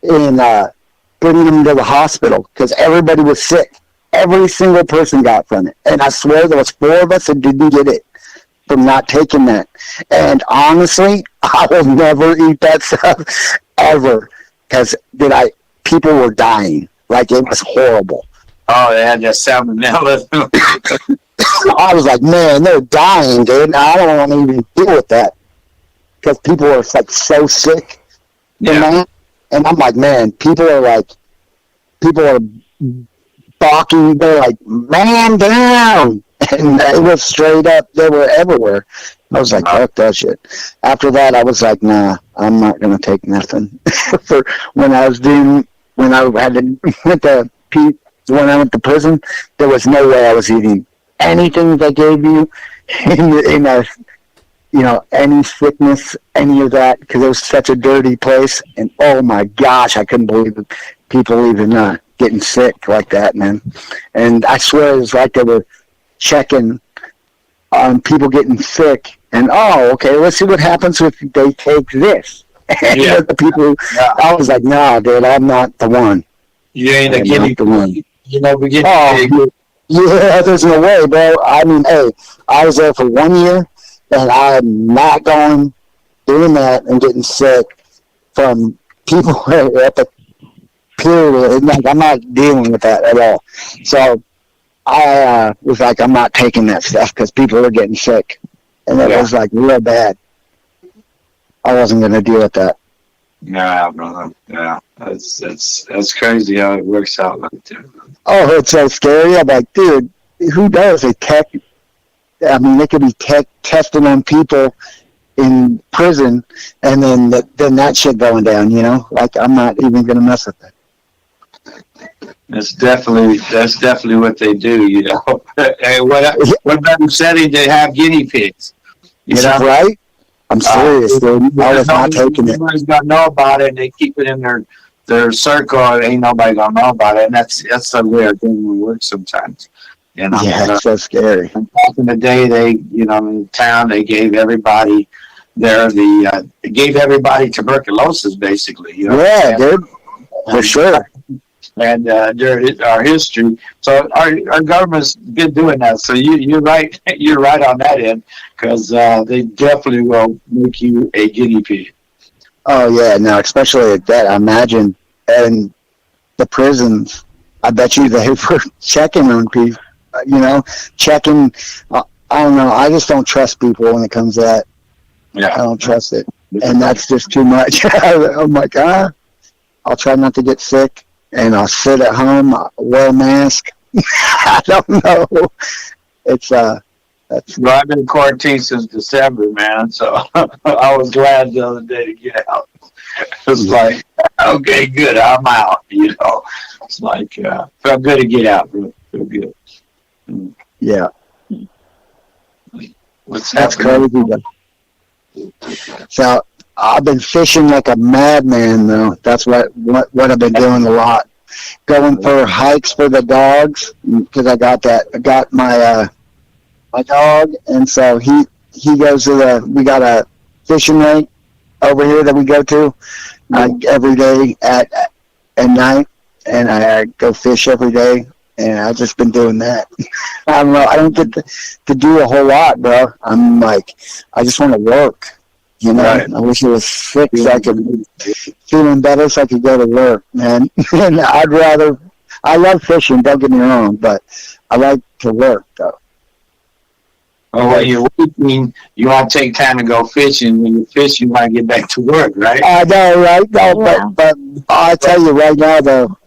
bringing them to the hospital because everybody was sick. Every single person got from it. And I swear there was 4 of us that didn't get it from not taking that. And honestly, I will never eat that stuff ever because people were dying. Like, it was horrible. Oh, they had that salmonella. I was like, man, they're dying, dude. I don't want to even deal with that because people are like so sick. Yeah. And I'm like, man, people are balking. They're like, man down. And it was straight up. They were everywhere. I was like, fuck that shit. After that, I was like, nah, I'm not going to take nothing. When I went to prison, there was no way I was eating anything they gave you in any sickness, any of that, because it was such a dirty place. And oh my gosh, I couldn't believe it. People even getting sick like that, man. And I swear it was like they were checking on people getting sick. And okay, let's see what happens if they take this. And the people, I was like, nah, dude, I'm not the one. You ain't a guinea the one. We get Yeah, there's no way, bro. I mean, hey, I was there for 1 year, and I'm not going doing that and getting sick from people at the period. Like, I'm not dealing with that at all. So I was like, I'm not taking that stuff because people are getting sick, and it was like real bad. I wasn't going to deal with that. Yeah, brother. Yeah, that's crazy how it works out like that. Oh, it's so scary. I'm like, dude, who does? They could be testing on people in prison, and then that shit going down. You know, like, I'm not even gonna mess with that. That's definitely what they do. You know, hey, what better setting to have guinea pigs? You know, right? I'm serious, dude. I was not taking it. Nobody's gonna know about it, and they keep it in their circle. Ain't nobody gonna know about it, and that's the way our thing works sometimes. You know, it's so scary. Back in the day, in town, they gave everybody they gave everybody tuberculosis, basically. You know, yeah, dude, for sure. And during our history, so our government's been doing that. So you're right. You're right on that end, because they definitely will make you a guinea pig. Oh yeah, no, especially at that. I imagine in the prisons, I bet you they were checking on people. You know, checking. I don't know. I just don't trust people when it comes to that. Yeah, I don't trust it, and that's just too much. I'm like, I'll try not to get sick, and I'll sit at home, wear a mask. I don't know. It's that's. Well, I've been in quarantine since December, man. So I was glad the other day to get out. It's like, okay, good, I'm out. You know, it's like felt good to get out. Feel good. Yeah. That's crazy. So I've been fishing like a madman, though. That's what I've been doing a lot. Going for hikes for the dogs, because I got my my dog, and so he goes to we got a fishing lake over here that we go to every day at night, and I go fish every day. And I've just been doing that. I don't know. I don't get to do a whole lot, bro. I'm like, I just want to work. You know, right. I wish it was sick so I could feeling better so I could go to work, man. And I love fishing. Don't get me wrong, but I like to work though. Oh, well, you're working. You want to take time to go fishing. When you fish, you want to get back to work, right? I know, right? No, but I tell you right now, though.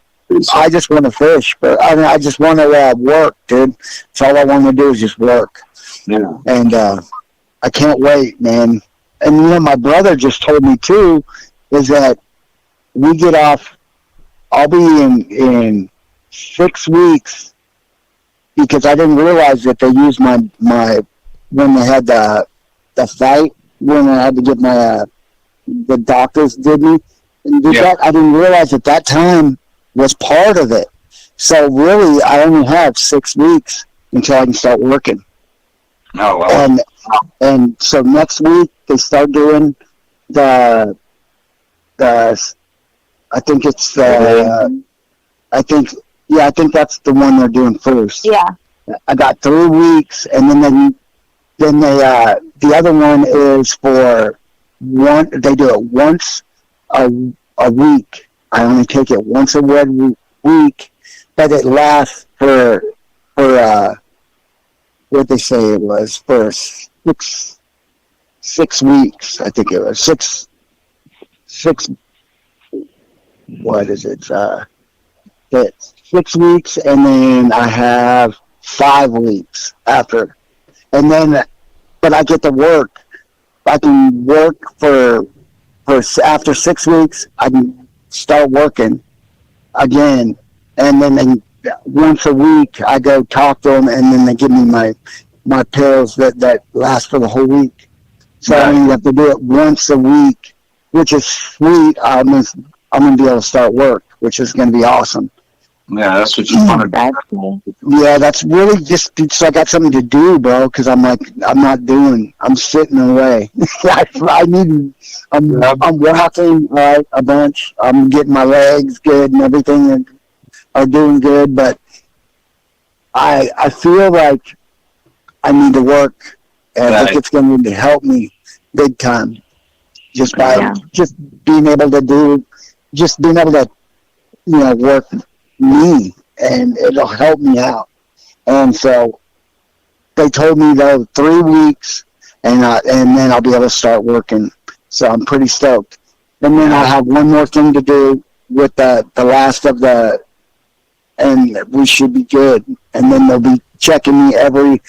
I just want to fish, but I just want to work, dude. That's all I want to do is just work. Yeah. And I can't wait, man. And my brother just told me too, is that we get off. I'll be in 6 weeks, because I didn't realize that they used my when they had the fight, when I had to get my the doctors did me and did that. I didn't realize at that time was part of it. So really, I only have 6 weeks until I can start working. Oh, wow. And so next week they start doing the I think it's I think that's the one they're doing first. Yeah. I got 3 weeks, and then they the other one is for one. They do it once a week. I only take it once a week, but it lasts for what they say it was for 6 weeks. I think it was six. What is it? It's 6 weeks, and then I have 5 weeks after, and then, but I get to work. I can work for after 6 weeks. I can start working again, and then once a week I go talk to them, and then they give me my pills that last for the whole week. So I only have to do it once a week, which is sweet. I'm gonna be able to start work, which is gonna be awesome. Yeah, that's what you want to do. Yeah, that's really just so I got something to do, bro. Because I'm sitting away. I'm walking a bunch. I'm getting my legs good and everything are doing good, but I feel like I need to work, and I think it's going to help me big time. Just by Yeah. just being able to work me, and it'll help me out. And so they told me though 3 weeks, and then I'll be able to start working. So I'm pretty stoked. And then I'll have one more thing to do with the last of the, and we should be good. And then they'll be checking me every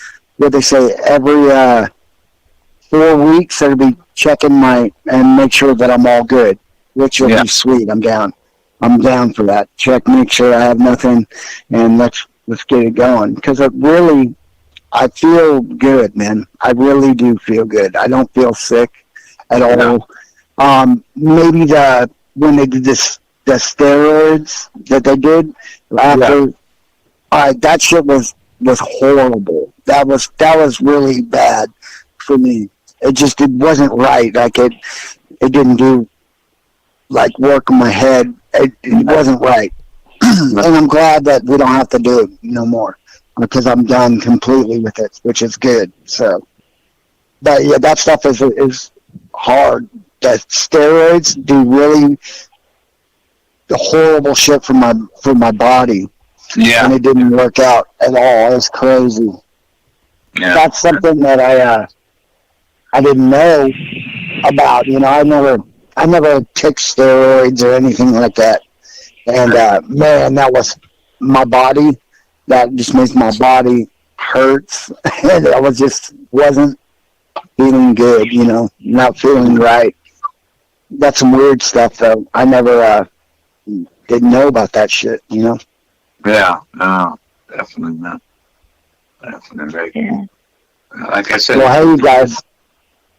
4 weeks. They'll be checking and make sure that I'm all good, which will be sweet. I'm down for that. Make sure I have nothing, and let's get it going. Because I feel good, man. I really do feel good. I don't feel sick at all. Maybe when they did the steroids that they did after, that shit was horrible. That was really bad for me. It wasn't right. Like it didn't do like work in my head. It wasn't right. And I'm glad that we don't have to do it no more, because I'm done completely with it, which is good. So, but yeah, that stuff is hard. That steroids do really horrible shit for my body. Yeah, and it didn't work out at all. It's crazy. Yeah, that's something that I didn't know about. I never took steroids or anything like that. And man, that was my body. That just makes my body hurts, and I wasn't feeling good. Not feeling right. That's some weird stuff, though. I never didn't know about that shit. Yeah, no, definitely not. Definitely. Yeah. Like I said. Well, hey, you guys.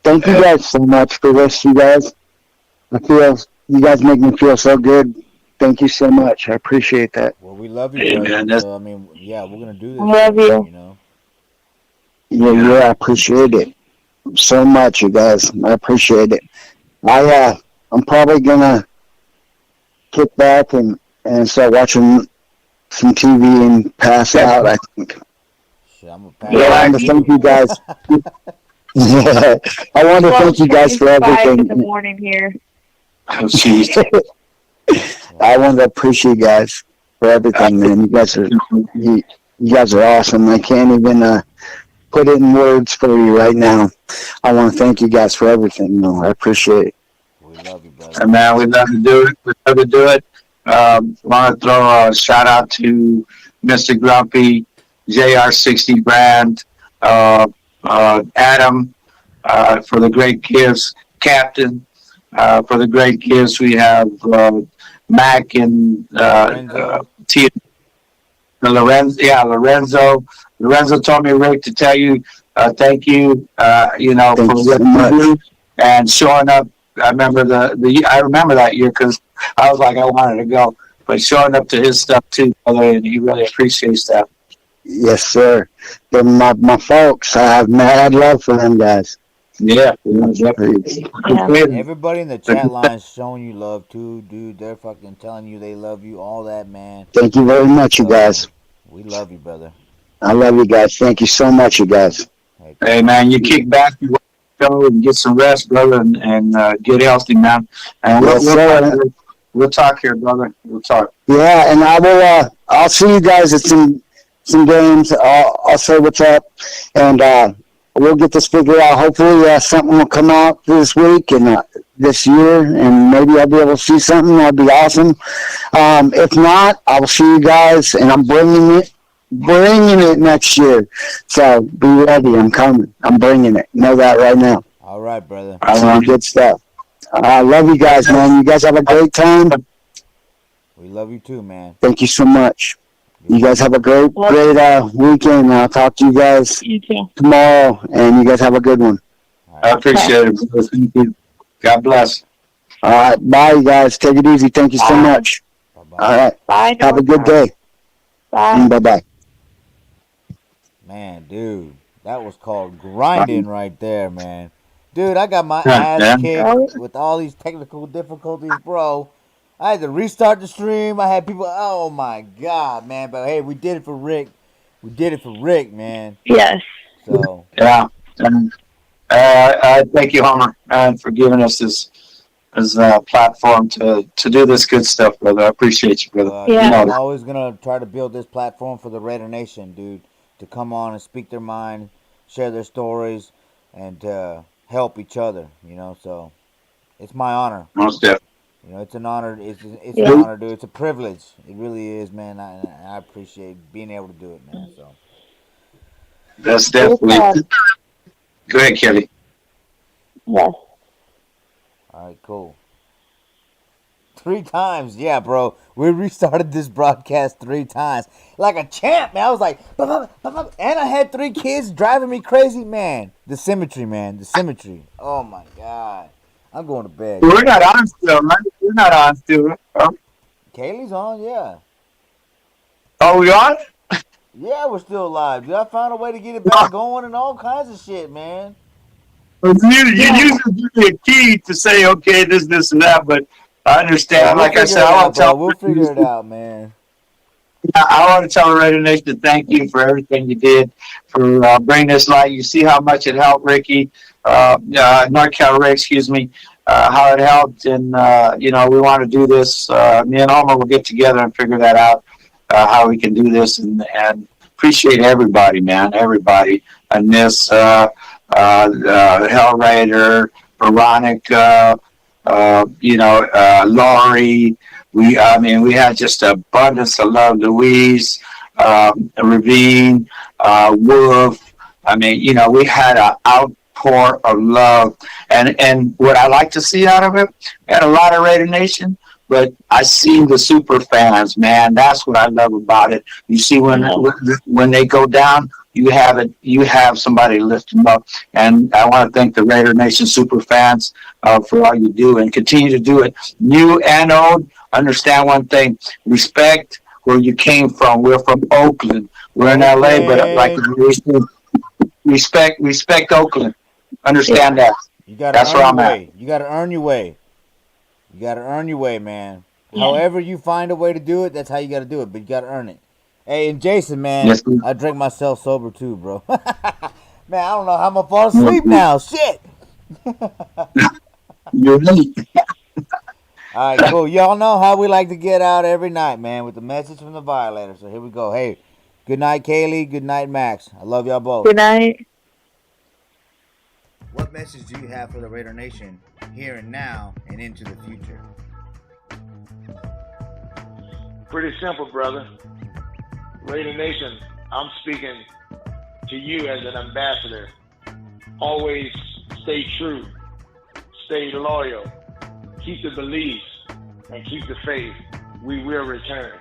Thank you guys so much for this, you guys. I feel you guys make me feel so good. Thank you so much. I appreciate that. Well, we love you, brother. So, we're gonna do this. Love you. Yeah, I appreciate it so much, you guys. I appreciate it. I'm probably gonna kick back and start watching some TV and pass out. I think. Shit, I'm gonna pass out. I want to thank you guys. I want to thank you guys for everything. In the morning here. Oh, jeez. I want to appreciate you guys for everything, man. You guys are awesome. I can't even put it in words for you right now. I want to thank you guys for everything. I appreciate it. We love you, brother. Man, we love to do it. We love to do it. Want to throw a shout out to Mr. Grumpy, JR60 Brand, Adam, for the great gifts, Captain, for the great gifts. We have Mac and Lorenzo. Lorenzo told me, Rick, to tell you thank you. For what you do and showing up. I remember I remember that year because I was like, I wanted to go, but showing up to his stuff too, brother, and he really appreciates that. Yes, sir. They're my folks. I have mad love for them guys. Yeah. Everybody in the chat line is showing you love too, dude. They're fucking telling you they love you, all that, man. Thank you very much, you guys. We love you, brother. I love you guys. Thank you so much, you guys. Hey, man, you kick back, you go and get some rest, brother, and get healthy, man. And we'll talk here, brother. We'll talk. Yeah, and I will. I'll see you guys at some games. I'll say what's up, and we'll get this figured out. Hopefully, something will come out this week and this year, and maybe I'll be able to see something. That'd be awesome. If not, I will see you guys, and I'm bringing it next year. So be ready. I'm coming. I'm bringing it. Know that right now. All right, brother. Good stuff. I love you guys, man. You guys have a great time. We love you too, man. Thank you so much. You guys have a great weekend. I'll talk to you guys tomorrow, and you guys have a good one. I appreciate it. Thank you. God bless. All right. Bye, you guys. Take it easy. Thank you so much. Bye-bye. All right. Bye. Have a good day. Bye. Bye-bye. Man, dude, that was called grinding right there, man. Dude, I got my ass kicked with all these technical difficulties, bro. I had to restart the stream. I had people, oh my God, man. But hey, we did it for Rick. we did it for Rick, man. Yes. So Yeah. And thank you, Homer, for giving us this platform to do this good stuff, brother. I appreciate you, brother. Yeah. I'm always gonna try to build this platform for the Raider Nation, dude, to come on and speak their mind, share their stories, and help each other. So it's my honor. Most definitely. It's an honor. It's Yeah. an honor, dude. It's a privilege. It really is, man. I appreciate being able to do it, man. So That's definitely. Go ahead, Kelly. Yes. all right, cool. 3 times, yeah, bro. We restarted this broadcast 3 times, like a champ, man. I was like, and I had 3 kids driving me crazy, man. The symmetry, man. The symmetry. Oh my god. I'm going to bed. We're not on still, man. We're not on still. Kaylee's on, yeah. Oh, we on? Yeah, we're still live, dude. I found a way to get it back going and all kinds of shit, man. You usually give me a key to say, okay, this, and that, but I understand. We'll like I said, we'll figure it out, man. I want to tell the Raider Nation to thank you for everything you did for bringing this light. You see how much it helped Ricky, NorCal Ray, excuse me, how it helped. And, we want to do this. Me and Homer will get together and figure that out, how we can do this. And appreciate everybody, man, everybody. And this, Hell Raider, Veronica, Laurie. We had just abundance of love. Louise, Ravine, Wolf. We had an outpour of love. And what I like to see out of it, we had a lot of Raider Nation, but I see the super fans, man. That's what I love about it. You see when they go down, you have somebody lift them up. And I want to thank the Raider Nation super fans for all you do and continue to do it. New and old, understand one thing: respect where you came from. We're from Oakland. We're in LA, but like respect Oakland. Understand that. That's where I'm at. You gotta earn your way. You gotta earn your way, man. Yeah. However you find a way to do it, that's how you gotta do it. But you gotta earn it. Hey, and Jason, man, yes, I drink myself sober too, bro. Man, I don't know how I'm gonna fall asleep now. Shit. You're right. All right, cool. Y'all know how we like to get out every night, man, with the message from the Violator. So here we go. Hey, good night, Kaylee. Good night, Max. I love y'all both. Good night. What message do you have for the Raider Nation here and now and into the future? Pretty simple, brother. Raider Nation, I'm speaking to you as an ambassador. Always stay true, stay loyal, keep the beliefs, and keep the faith. We will return.